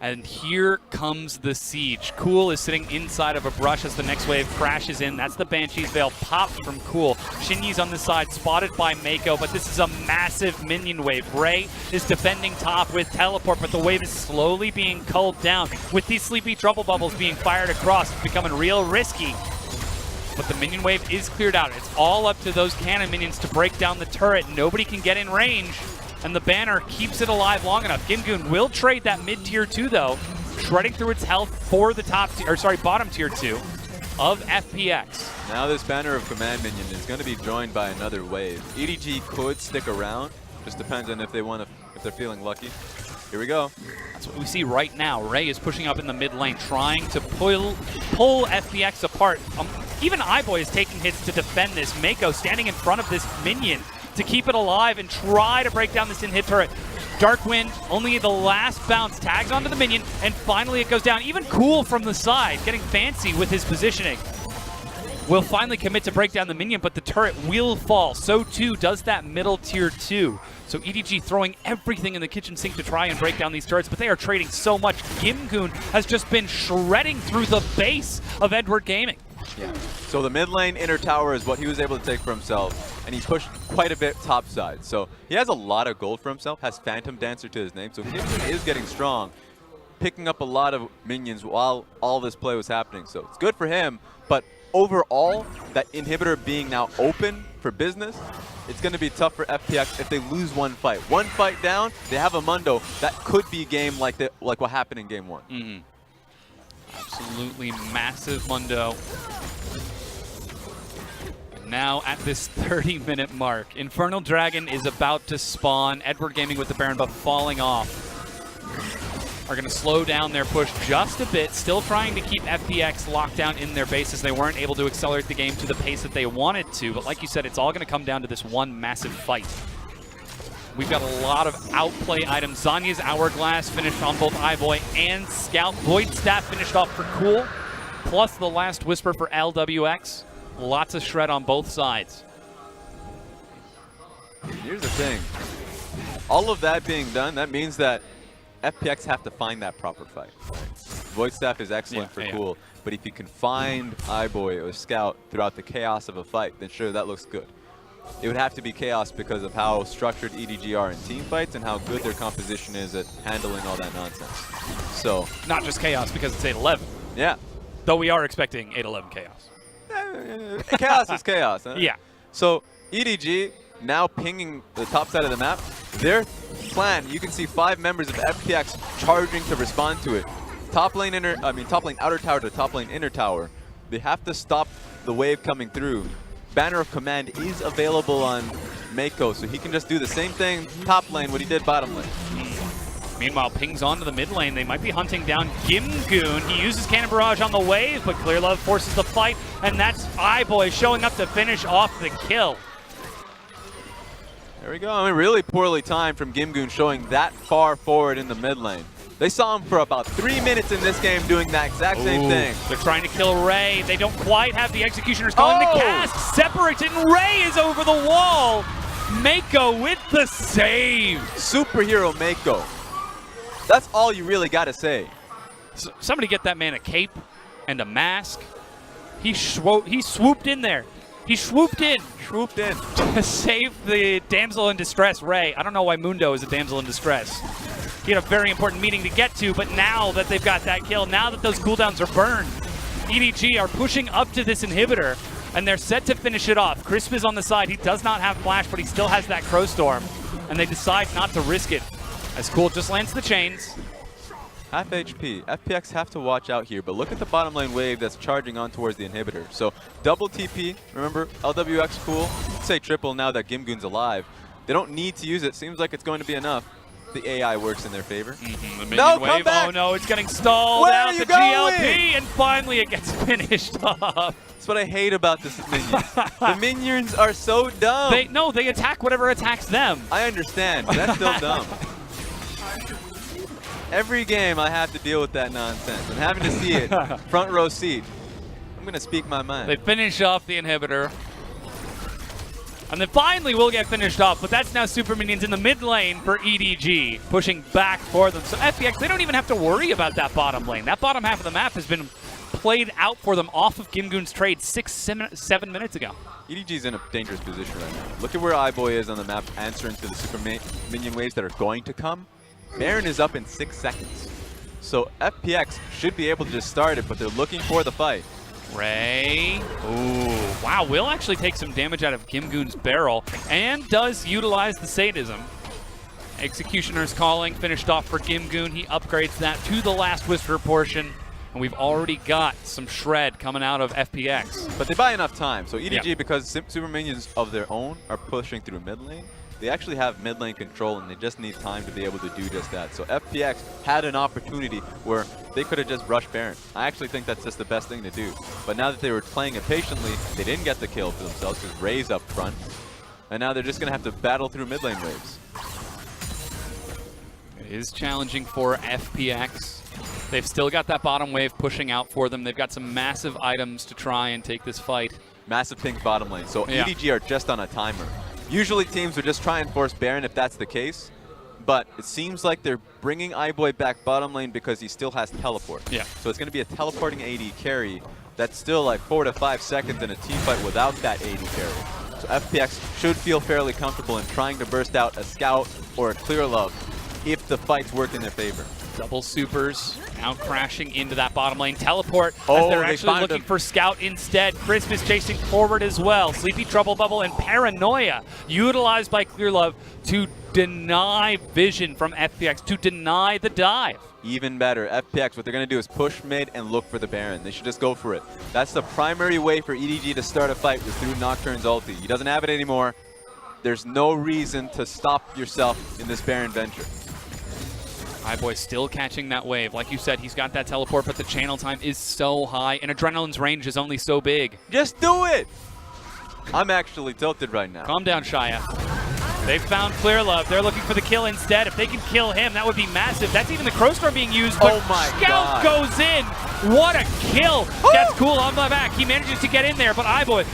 And here comes the siege. Cool is sitting inside of a brush as the next wave crashes in. That's the Banshee's Veil popped from Cool. Shinyi's on the side, spotted by Mako, but this is a massive minion wave. Ray is defending top with teleport, but the wave is slowly being culled down. With these sleepy trouble bubbles being fired across, it's becoming real risky. But the minion wave is cleared out. It's all up to those cannon minions to break down the turret. Nobody can get in range. And the banner keeps it alive long enough. Gimgoon will trade that mid tier 2 though, shredding through its health for the bottom tier 2 of FPX. Now this banner of command minion is going to be joined by another wave. EDG could stick around, just depends on if they want to, if they're feeling lucky. Here we go. That's what we see right now. Ray is pushing up in the mid lane, trying to pull FPX apart. Even iBoy is taking hits to defend this. Mako standing in front of this minion to keep it alive and try to break down this in-hit turret. Darkwind, only the last bounce, tags onto the minion, and finally it goes down. Even Cool from the side, getting fancy with his positioning. Will finally commit to break down the minion, but the turret will fall. So too does that middle tier 2. So EDG throwing everything in the kitchen sink to try and break down these turrets, but they are trading so much. Gimgoon has just been shredding through the base of Edward Gaming. Yeah. So the mid lane inner tower is what he was able to take for himself, and he pushed quite a bit top side. So he has a lot of gold for himself, has Phantom Dancer to his name, so he is getting strong, picking up a lot of minions while all this play was happening. So it's good for him, but overall, that inhibitor being now open for business, it's going to be tough for FPX if they lose one fight. One fight down, they have a Mundo. That could be a game like what happened in game 1. Mm-hmm. Absolutely massive Mundo. And now at this 30-minute mark, Infernal Dragon is about to spawn. Edward Gaming with the Baron buff falling off are going to slow down their push just a bit, still trying to keep FPX locked down in their bases. They weren't able to accelerate the game to the pace that they wanted to, but like you said, it's all going to come down to this one massive fight. We've got a lot of outplay items. Zanya's Hourglass finished on both iBoy and Scout. Void Staff finished off for Cool, plus the Last Whisper for LWX. Lots of shred on both sides. Here's the thing. All of that being done, that means that FPX have to find that proper fight. Void Staff is excellent for Cool, but if you can find iBoy or Scout throughout the chaos of a fight, then sure, that looks good. It would have to be chaos because of how structured EDG are in team fights and how good their composition is at handling all that nonsense. So not just chaos because it's 8-11. Yeah. Though we are expecting 8-11 chaos. Chaos is chaos. Huh? Yeah. So EDG now pinging the top side of the map. Their plan, you can see 5 members of FPX charging to respond to it. Top lane outer tower to top lane inner tower. They have to stop the wave coming through. Banner of Command is available on Mako, so he can just do the same thing top lane what he did bottom lane. Meanwhile, pings onto the mid lane. They might be hunting down Gimgoon. He uses Cannon Barrage on the wave, but Clear Love forces the fight, and that's iBoy showing up to finish off the kill. There we go. I mean, really poorly timed from Gimgoon showing that far forward in the mid lane. They saw him for about 3 minutes in this game doing that exact same thing. They're trying to kill Ray. They don't quite have the Executioners calling the cast. Separated, and Ray is over the wall. Mako with the save. Superhero Mako. That's all you really got to say. So, somebody get that man a cape and a mask. He swooped in there. He swooped in. Swooped in. To save the damsel in distress, Ray. I don't know why Mundo is a damsel in distress. He had a very important meeting to get to, but now that they've got that kill, now that those cooldowns are burned, EDG are pushing up to this inhibitor, and they're set to finish it off. Crisp is on the side. He does not have flash, but he still has that Crow Storm, and they decide not to risk it, as Cool just lands the chains. Half HP. FPX have to watch out here, but look at the bottom lane wave that's charging on towards the inhibitor. So double TP, remember, LWX Cool, say triple now that Gimgoon's alive. They don't need to use it. Seems like it's going to be enough. the AI works in their favor. The minion No, wave. come back! Oh no, it's getting stalled Where out are the you GLP, going? and finally it gets finished off. That's what I hate about this minion. The minions are so dumb. They attack whatever attacks them. I understand, but that's still dumb. Every game I have to deal with that nonsense. I'm having to see it. Front row seat. I'm going to speak my mind. They finish off the inhibitor. And then finally we'll get finished off, but that's now Super Minions in the mid lane for EDG, pushing back for them. So FPX, they don't even have to worry about that bottom lane. That bottom half of the map has been played out for them off of Gimgoon's trade 7 minutes ago. EDG's in a dangerous position right now. Look at where iBoy is on the map, answering to the Super Minion waves that are going to come. Baron is up in 6 seconds. So FPX should be able to just start it, but they're looking for the fight. Ray. Ooh. Wow, will actually take some damage out of Gimgoon's barrel and does utilize the sadism. Executioner's calling, finished off for Gimgoon. He upgrades that to the last Whisper portion. And we've already got some shred coming out of FPX. But they buy enough time. So EDG, because Super Minions of their own are pushing through mid lane, they actually have mid lane control, and they just need time to be able to do just that. So FPX had an opportunity where they could have just rushed Baron. I actually think that's just the best thing to do. But now that they were playing it patiently, they didn't get the kill for themselves because Ray's up front. And now they're just going to have to battle through mid lane waves. It is challenging for FPX. They've still got that bottom wave pushing out for them. They've got some massive items to try and take this fight. Massive pink bottom lane. So Yeah. EDG are just on a timer. Usually teams would just try and force Baron if that's the case. But it seems like they're bringing iBoy back bottom lane because he still has teleport. Yeah. So it's going to be a teleporting AD carry that's still like 4 to 5 seconds in a team fight without that AD carry. So FPX should feel fairly comfortable in trying to burst out a Scout or a Clear Love if the fights work in their favor. Double supers, now crashing into that bottom lane teleport as Oh, they're they actually found looking him. for Scout instead. Crisp is chasing forward as well. Sleepy Trouble Bubble and Paranoia utilized by Clearlove to deny vision from FPX, to deny the dive. Even better, FPX, what they're going to do is push mid and look for the Baron. They should just go for it. That's the primary way for EDG to start a fight, was through Nocturne's ulti. He doesn't have it anymore. There's no reason to stop yourself in this Baron venture. iBoy still catching that wave. Like you said, he's got that teleport, but the channel time is so high, and Adrenaline's range is only so big. Just do it! I'm actually tilted right now. Calm down, Shia. They found Clearlove. They're looking for the kill instead. If they can kill him, that would be massive. That's even the Crowstorm being used, but Oh my Scout God. goes in. What a kill. That's cool on my back. He manages to get in there, but iBoy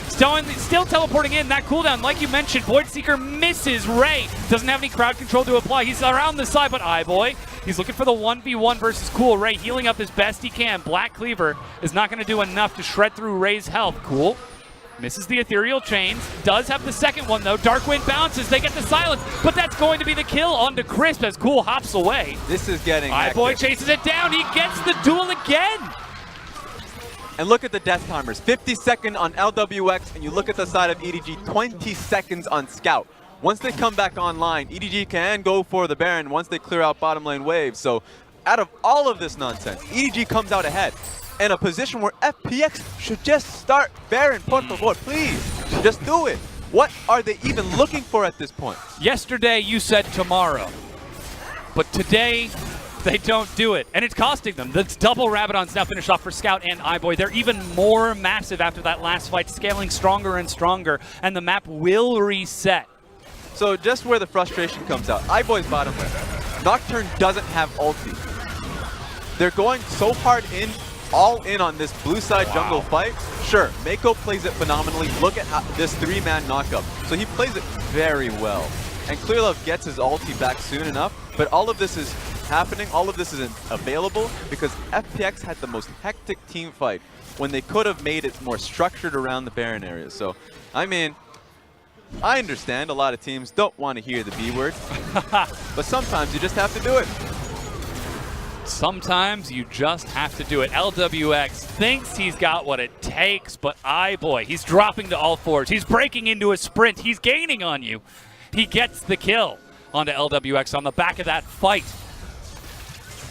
still teleporting in. That cooldown, like you mentioned, Void Seeker misses Ray. Doesn't have any crowd control to apply. He's around the side, but iBoy, he's looking for the 1v1 versus Cool. Ray healing up as best he can. Black Cleaver is not going to do enough to shred through Ray's health. Cool. Misses the ethereal chains. Does have the second one though. Darkwind bounces. They get the silence, but that's going to be the kill onto Crisp as Cool hops away. This is getting iBoy hectic. chases it down. He gets the duel again. And look at the death timers. 50-second on LWX, and you look at the side of EDG, 20 seconds on Scout. Once they come back online, EDG can go for the Baron once they clear out bottom lane waves. So out of all of this nonsense, EDG comes out ahead. In a position where FPX should just start Baron, por favor, please. Just do it. What are they even looking for at this point? Yesterday you said tomorrow, but today they don't do it, and it's costing them. That's double Rabadon's now finished off for Scout and iBoy. They're even more massive after that last fight, scaling stronger and stronger, and the map will reset. So just where the frustration comes out, iBoy's bottom lane. Nocturne doesn't have ulti. They're going so hard in, all in on this blue side jungle fight. Sure, Mako plays it phenomenally. Look at how this 3-man knockup. So he plays it very well. And Clearlove gets his ulti back soon enough, but all of this is happening, all of this isn't available because FPX had the most hectic team fight when they could have made it more structured around the Baron area. So, I mean, I understand a lot of teams don't want to hear the B word, but sometimes you just have to do it. Sometimes you just have to do it. LWX thinks he's got what it takes, but iBoy, he's dropping to all fours. He's breaking into a sprint. He's gaining on you. He gets the kill onto LWX on the back of that fight.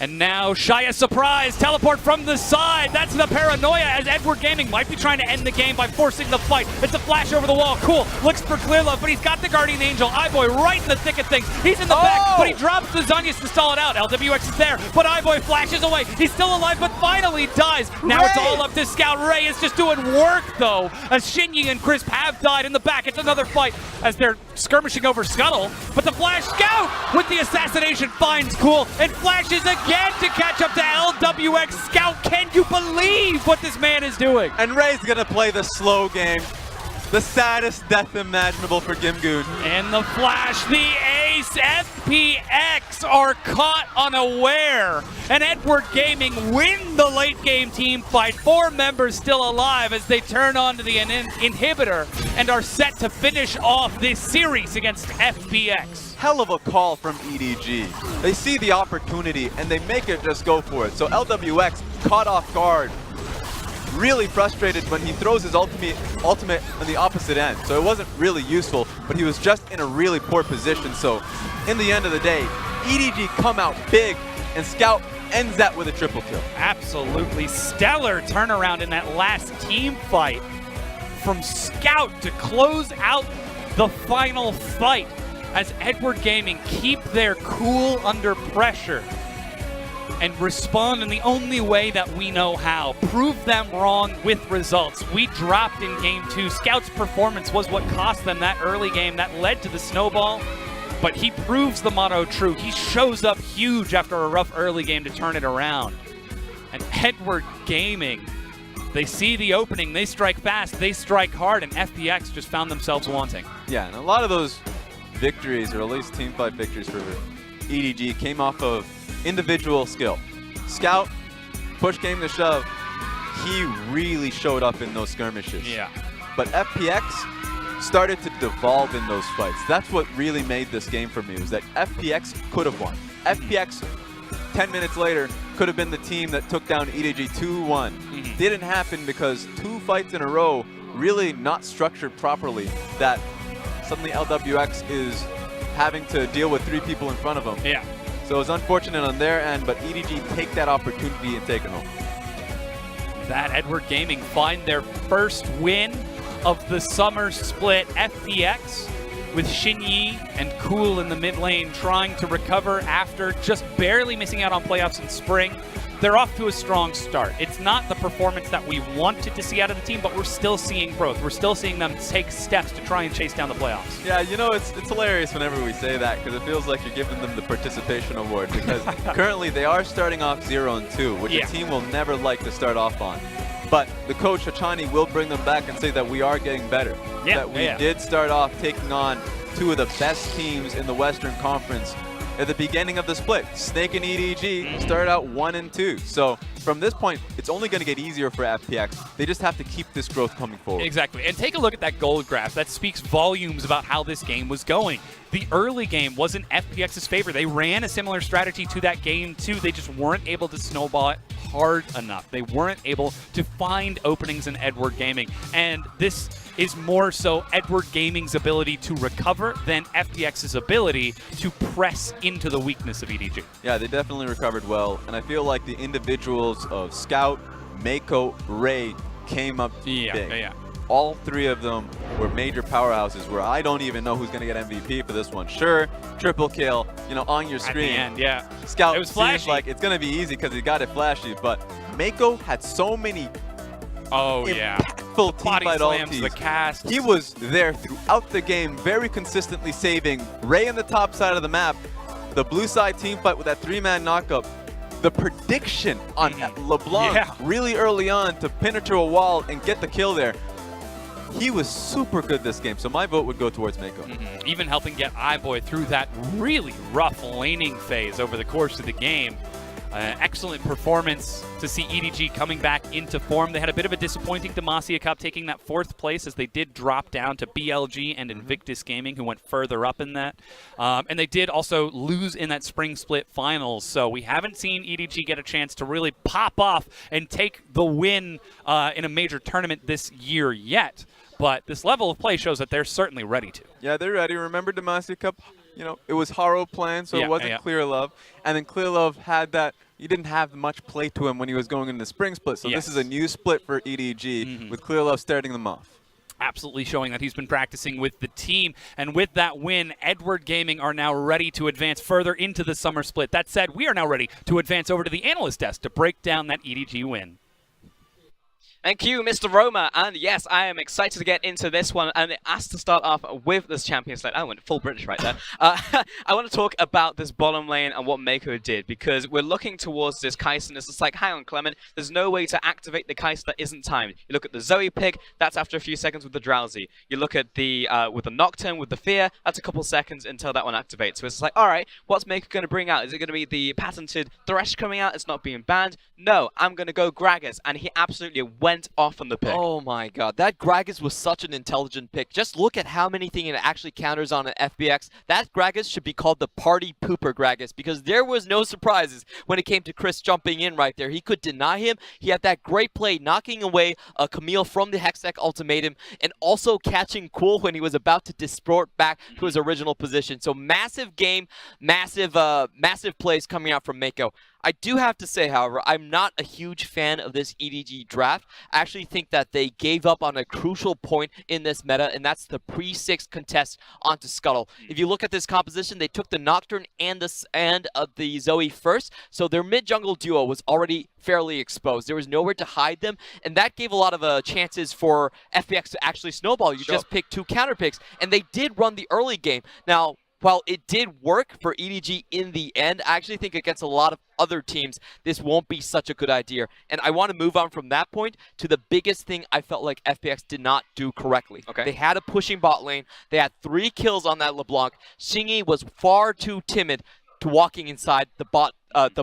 And now Shia surprise, teleport from the side. That's the paranoia as Edward Gaming might be trying to end the game by forcing the fight. It's a flash over the wall. Cool, looks for clear love, but he's got the Guardian Angel. iBoy right in the thick of things. He's in the back, but he drops the Zonius to stall it out. LWX is there, but iBoy flashes away. He's still alive, but finally dies. Now it's all up to Scout. Ray is just doing work, though, as Shinyi and Crisp have died in the back. It's another fight as they're skirmishing over Scuttle, but the Flash Scout with the assassination finds Cool and flashes again to catch up to LWX. Scout, can you believe what this man is doing? And Ray's gonna play the slow game. The saddest death imaginable for Gimgoon. And the Flash, the ace, FPX are caught unaware. And Edward Gaming win the late game team fight. 4 members still alive as they turn on to the inhibitor and are set to finish off this series against FPX. Hell of a call from EDG. They see the opportunity and they make it just go for it. So LWX caught off guard. Really frustrated when he throws his ultimate on the opposite end. So it wasn't really useful, but he was just in a really poor position. So in the end of the day, EDG come out big and Scout ends that with a triple kill. Absolutely stellar turnaround in that last team fight from Scout to close out the final fight as Edward Gaming keep their cool under pressure and respond in the only way that we know how. Prove them wrong with results. We dropped in game 2. Scout's performance was what cost them that early game that led to the snowball, but he proves the motto true. He shows up huge after a rough early game to turn it around. And Edward Gaming, they see the opening, they strike fast, they strike hard, and FPX just found themselves wanting. Yeah, and a lot of those victories, or at least team fight victories for EDG, came off of individual skill. Scout, push came to shove, he really showed up in those skirmishes. Yeah. But FPX started to devolve in those fights. That's what really made this game for me, was that FPX could have won. FPX, 10 minutes later, could have been the team that took down EDG 2-1. Didn't happen because 2 fights in a row, really not structured properly, that suddenly LWX is having to deal with 3 people in front of them. Yeah. So it was unfortunate on their end, but EDG take that opportunity and take it home. That Edward Gaming find their first win of the summer split. FPX with Shinyi and Cool in the mid lane trying to recover after just barely missing out on playoffs in spring. They're off to a strong start. It's not the performance that we wanted to see out of the team, but we're still seeing growth. We're still seeing them take steps to try and chase down the playoffs. Yeah, you know, it's hilarious whenever we say that because it feels like you're giving them the participation award because currently they are starting off 0-2, which a team will never like to start off on. But the coach, Hachani, will bring them back and say that we are getting better. Yeah, that we did start off taking on 2 of the best teams in the Western Conference at the beginning of the split. Snake and EDG started out 1-2. So from this point, it's only going to get easier for FPX. They just have to keep this growth coming forward. Exactly. And take a look at that gold graph. That speaks volumes about how this game was going. The early game wasn't FPX's favor. They ran a similar strategy to that game too. They just weren't able to snowball it hard enough. They weren't able to find openings in Edward Gaming. And this is more so Edward Gaming's ability to recover than FPX's ability to press into the weakness of EDG. Yeah, they definitely recovered well, and I feel like the individuals of Scout, Mako, Ray came up big. Yeah. All 3 of them were major powerhouses where I don't even know who's going to get MVP for this one. Sure, triple kill, you know, on your screen. At the end, Scout it was flashy. seems like it's going to be easy because he got it flashy, but Mako had so many impactful team fight ultis. The cast. He was there throughout the game, very consistently saving Ray on the top side of the map, the blue side team fight with that 3-man knockup, the prediction on LeBlanc really early on to pin her to a wall and get the kill there. He was super good this game, so my vote would go towards Mako. Even helping get iBoy through that really rough laning phase over the course of the game. Excellent performance to see EDG coming back into form. They had a bit of a disappointing Demacia Cup, taking that 4th place as they did drop down to BLG and Invictus Gaming, who went further up in that. And they did also lose in that spring split finals. So we haven't seen EDG get a chance to really pop off and take the win in a major tournament this year yet. But this level of play shows that they're certainly ready to. Yeah, they're ready. Remember Demacia Cup? you know, it was Haro plan, so it wasn't Clear Love. And then Clear Love had that, he didn't have much play to him when he was going into the spring split. So this is a new split for EDG with Clear Love starting them off. Absolutely showing that he's been practicing with the team. And with that win, Edward Gaming are now ready to advance further into the summer split. That said, we are now ready to advance over to the analyst desk to break down that EDG win. Thank you, Mr. Roma. And yes, I am excited to get into this one. And it has to start off with this champion slate. I went full British right there. I want to talk about this bottom lane and what Mako did, because we're looking towards this Kai'Sa, and it's just like, hang on, Clement, there's no way to activate the Kai'Sa that isn't timed. You look at the Zoe pick, that's after a few seconds with the Drowsy. You look at the with the Nocturne, with the Fear, that's a couple seconds until that one activates. So it's like, all right, what's Mako going to bring out? Is it going to be the patented Thresh coming out? It's not being banned. No, I'm going to go Gragas, and he absolutely went off on the pick. Oh my god, that Gragas was such an intelligent pick. Just look at how many things it actually counters on an FPX. That Gragas should be called the party pooper Gragas, because there was no surprises when it came to Chris jumping in right there. He could deny him. He had that great play knocking away Camille from the Hextech ultimatum, and also catching Cool when he was about to disport back to his original position. So massive game, massive plays coming out from Mako. I do have to say, however, I'm not a huge fan of this EDG draft. I actually think that they gave up on a crucial point in this meta, and that's the pre-6 contest onto Scuttle. If you look at this composition, they took the Nocturne and the Zoe first, so their mid-jungle duo was already fairly exposed. There was nowhere to hide them, and that gave a lot of chances for FPX to actually snowball. You just pick 2 counter picks, and they did run the early game. Now, while it did work for EDG in the end, I actually think against a lot of other teams, this won't be such a good idea. And I want to move on from that point to the biggest thing I felt like FPX did not do correctly. They had a pushing bot lane. They had 3 kills on that LeBlanc. Shingy was far too timid to walking inside the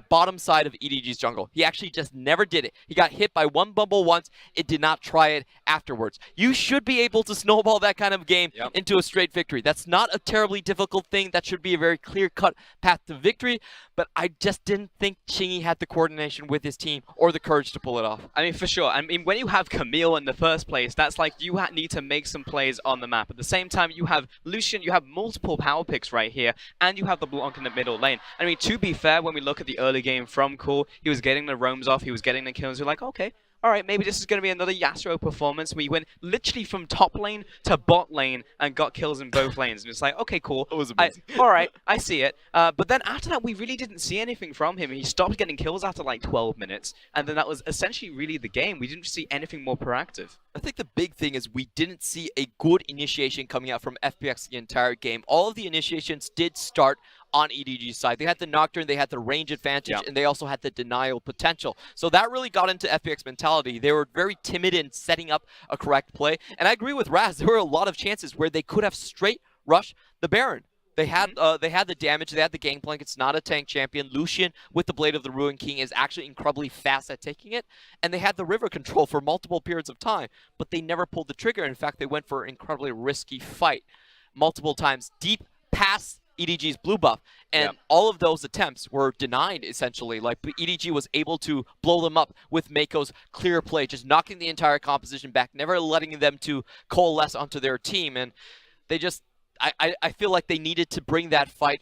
bottom side of EDG's jungle. He actually just never did it. He got hit by one bumble once. It did not try it afterwards. You should be able to snowball that kind of game into a straight victory. That's not a terribly difficult thing. That should be a very clear-cut path to victory, but I just didn't think Shingy had the coordination with his team or the courage to pull it off. I mean, for sure. I mean, when you have Camille in the first place, that's like you need to make some plays on the map. At the same time, you have Lucian, you have multiple power picks right here, and you have the Blanc in the middle lane. I mean, to be fair, when we look at the early game from Cool, he was getting the roams off, he was getting the kills. You're like, okay, all right, maybe this is going to be another Yasuo performance. We went literally from top lane to bot lane and got kills in both lanes. And it's like, okay, cool. That was amazing. All right, I see it. But then after that, we really didn't see anything from him. He stopped getting kills after like 12 minutes. And then that was essentially really the game. We didn't see anything more proactive. I think the big thing is we didn't see a good initiation coming out from FPX the entire game. All of the initiations did start on EDG's side. They had the Nocturne, they had the range advantage, and they also had the denial potential. So that really got into FPX mentality. They were very timid in setting up a correct play. And I agree with Raz, there were a lot of chances where they could have straight rushed the Baron. They had the damage, they had the gangplank. It's not a tank champion. Lucian with the Blade of the Ruined King is actually incredibly fast at taking it. And they had the river control for multiple periods of time, but they never pulled the trigger. In fact, they went for an incredibly risky fight multiple times deep past EDG's blue buff, and all of those attempts were denied essentially. Like EDG was able to blow them up with Mako's clear play, just knocking the entire composition back, never letting them to coalesce onto their team. And they just, I feel like they needed to bring that fight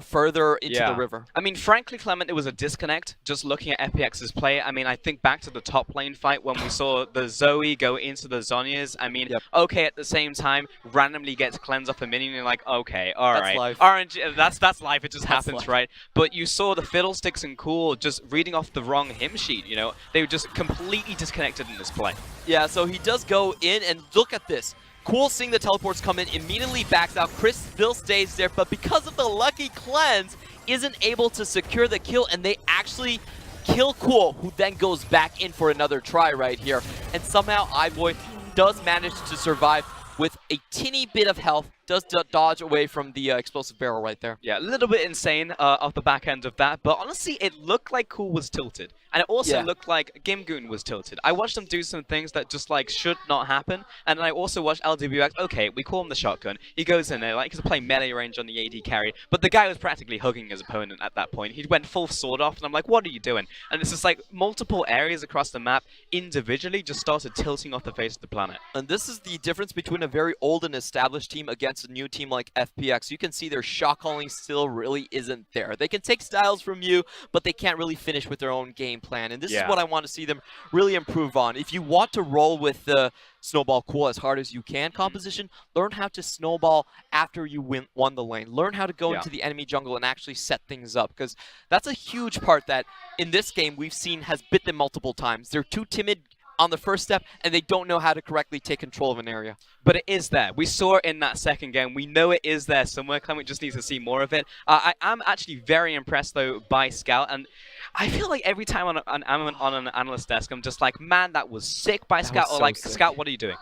further into the river. I mean, frankly, Clement, it was a disconnect just looking at FPX's play. I mean, I think back to the top lane fight when we saw the Zoe go into the Zhonya's. I mean, okay, at the same time, randomly gets cleanse off a minion, and you're like, okay, all right. Life. RNG, that's life, it just happens, right? But you saw the Fiddlesticks and Cool just reading off the wrong hymn sheet, you know? They were just completely disconnected in this play. Yeah, so he does go in, and look at this. Cool seeing the teleports come in, immediately backs out. Chris still stays there, but because of the lucky cleanse, isn't able to secure the kill, and they actually kill Cool, who then goes back in for another try right here. And somehow iBoy does manage to survive with a teeny bit of health, does dodge away from the explosive barrel right there. Yeah, a little bit insane off the back end of that, but honestly, it looked like Cool was tilted. and it also Yeah. looked like Gimgoon was tilted. I watched them do some things that just like should not happen, and I also watched LWX. Okay, we call him the shotgun. He goes in there like he's playing melee range on the AD carry, but the guy was practically hugging his opponent at that point. He went full sword off, and I'm like, what are you doing? And it's just like multiple areas across the map individually just started tilting off the face of the planet. And this is the difference between a very old and established team against a new team like FPX. You can see their shot calling still really isn't there. They can take styles from you, but they can't really finish with their own game plan. And this is what I want to see them really improve on. If you want to roll with the snowball cool as hard as you can composition, learn how to snowball after you won the lane. Learn how to go into the enemy jungle and actually set things up, because that's a huge part that in this game we've seen has bit them multiple times. They're too timid on the first step, and they don't know how to correctly take control of an area. But it is there. We saw it in that second game. We know it is there somewhere. Clement just needs to see more of it. I am actually very impressed, though, by Scout. And I feel like every time I'm on an analyst desk, I'm just like, man, that was sick by Scout. Or like, Scout, what are you doing?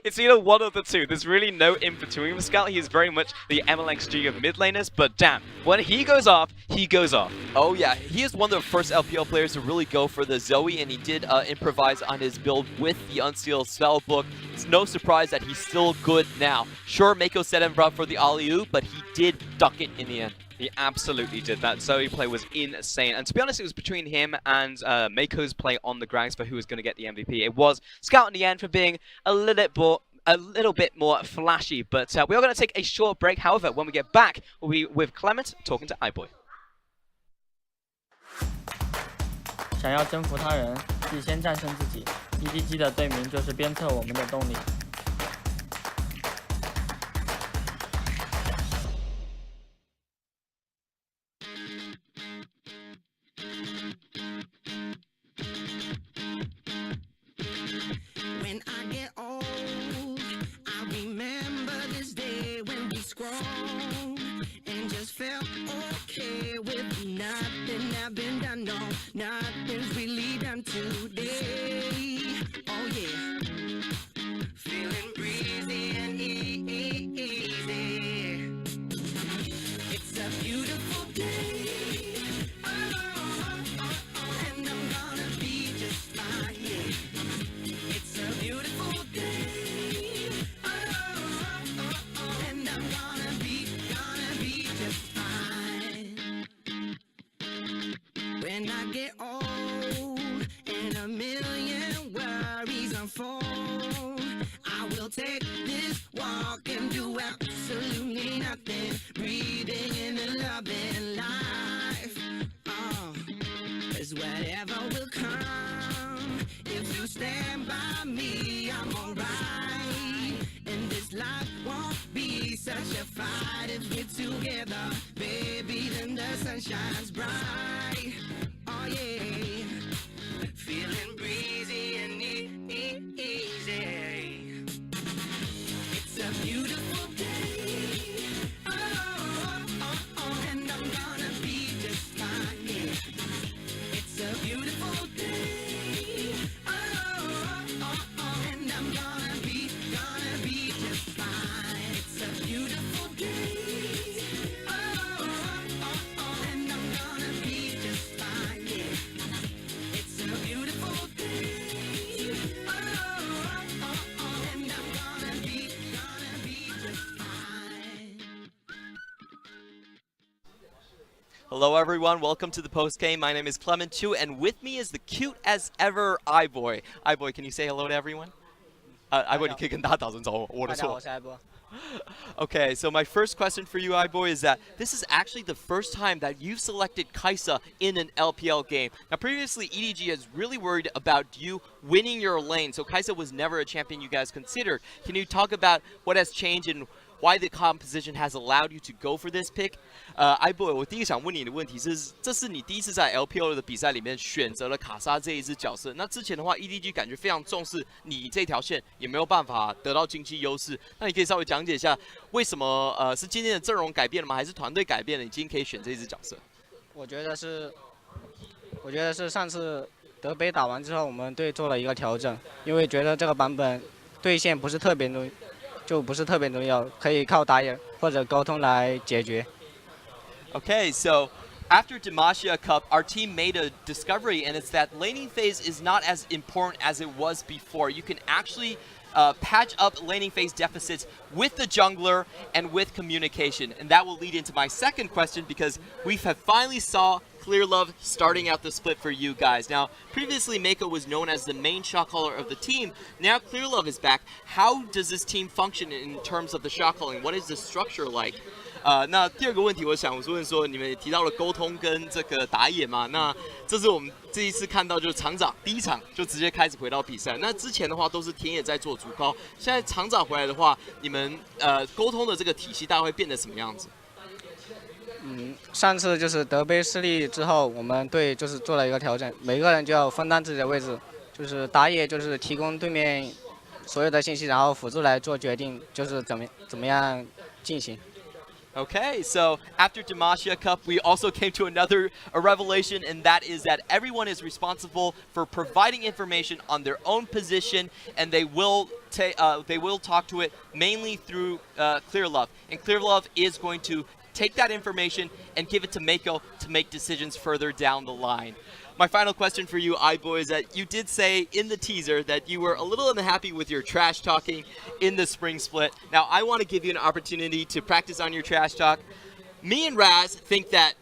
It's either one of the two. There's really no in-between with Scout. He is very much the MLXG of mid laners. But damn, when he goes off, he goes off. Oh yeah, he is one of the first LPL players to really go for the Zoe, and he did improvise on his build with the Unsealed Spellbook. It's no surprise that he's still good now. Sure, Mako set him up for the alley-oop, but he did duck it in the end. He absolutely did. That Zoe play was insane. And to be honest, it was between him and Mako's play on the Grags for who was going to get the MVP. It was Scout in the end for being a little bit more flashy. But we are going to take a short break. However, when we get back, we'll be with Clement talking to iBoy. 想要征服他人，必先战胜自己。EDG 的队名就是鞭策我们的动力。When I get old, I remember this day when we scrolled and just felt okay with nothing I've been done. No, nothing's really done today. Oh yeah, feeling breezy and easy. It's a beautiful day. And I'm gonna be just fine. Yeah. It's a beautiful day. And I'm gonna be just fine. When I get old and a million worries unfold, I will take this walk and do absolutely nothing. Breathing in the loving life. Oh, 'cause whatever will come, if you stand by me, I'm alright. And this life won't be such a fight if we're together, baby. Then the sun shines bright. Oh yeah, feeling breezy and easy. It's a beautiful day. And I'm gonna be just fine. Yeah. It's a beautiful day. And I'm gonna be just fine. It's a beautiful day. And I'm gonna be just fine. Yeah. It's a beautiful day. And I'm gonna be just fine. Hello everyone, welcome to the post game. My name is Clement Chu, and with me is the cute as ever iBoy. iBoy, can you say hello to everyone? iBoy, 你可以跟大家打声招呼，我的错。大家好，我是艾波。 Okay, so my first question for you, iBoy, is that this is actually the first time that you've selected Kai'Sa in an LPL game. Now, previously, EDG has really worried about you winning your lane, so Kai'Sa was never a champion you guys considered. Can you talk about what has changed and why the composition has allowed you to go for this pick? iBoy, 我第一个想问你的问题是，这是你第一次在 LPL 的比赛里面选择了卡莎这一支角色。那之前的话 ，EDG 感觉非常重视你这条线，也没有办法得到经济优势。那你可以稍微讲解一下，为什么是今天的阵容改变了吗？还是团队改变了？你今天可以选这支角色？我觉得是上次德杯打完之后，我们队做了一个调整，因为觉得这个版本对线不是特别重要，可以靠打野或者沟通来解决。 Okay, so After Demacia Cup, our team made a discovery, and it's that laning phase is not as important as it was before. You can actually patch up laning phase deficits with the jungler and with communication. And that will lead into my second question, because we have finally saw Clear Love starting out the split for you guys. Now, previously Mako was known as the main shot caller of the team. Now Clear Love is back. How does this team function in terms of the shot calling? What is the structure like? 那第二个问题，我想问说，你们也提到了沟通跟这个打野嘛？那这是我们这一次看到，就是厂长第一场就直接开始回到比赛。那之前的话都是田野在做主高，现在厂长回来的话，你们沟通的这个体系大概会变得什么样子？上次就是德杯失利之后，我们队就是做了一个调整，每个人就要分担自己的位置，就是打野就是提供对面所有的信息，然后辅助来做决定，就是怎么样进行。Okay, so after Demacia Cup, we also came to a revelation, and that is that everyone is responsible for providing information on their own position, and they will talk to it mainly through Clear Love. And Clear Love is going to take that information and give it to Mako to make decisions further down the line. My final question for you, iBoy, is that you did say in the teaser that you were a little unhappy with your trash talking in the spring split. Now, I want to give you an opportunity to practice on your trash talk. Me and Raz think that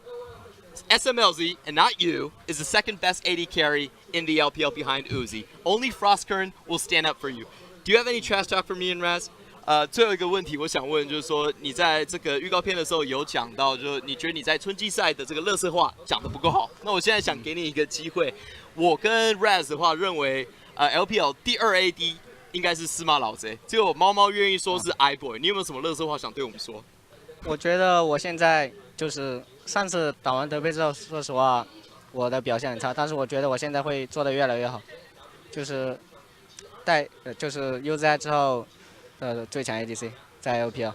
SMLZ, and not you, is the second best AD carry in the LPL behind Uzi. Only Frostkern will stand up for you. Do you have any trash talk for me and Raz? 最后一个问题，我想问，就是说你在这个预告片的时候有讲到，就是你觉得你在春季赛的这个垃圾话讲得不够好。那我现在想给你一个机会，我跟 Raz 的话认为，LPL 第2 AD 应该是司马老贼，只有猫猫愿意说是 iBoy。你有没有什么垃圾话想对我们说？我觉得我现在就是上次打完德杯之后，说实话，我的表现很差，但是我觉得我现在会做得越来越好，就是就是 UZI 之后。最强 ADC 在 LPL.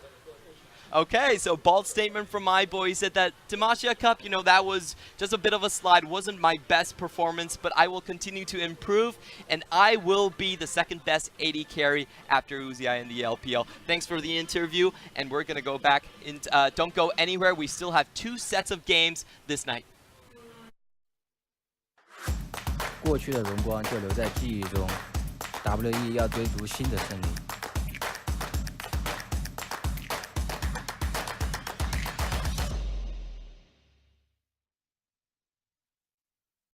Okay, so bold statement from iBoy. He said that Demacia Cup, that was just a bit of a slide. Wasn't my best performance, but I will continue to improve, and I will be the second best AD carry after Uzi in the LPL. Thanks for the interview, and we're going to go back. Don't go anywhere. We still have 2 sets of games this night. 过去的荣光就留在记忆中 ，WE 要追逐新的胜利。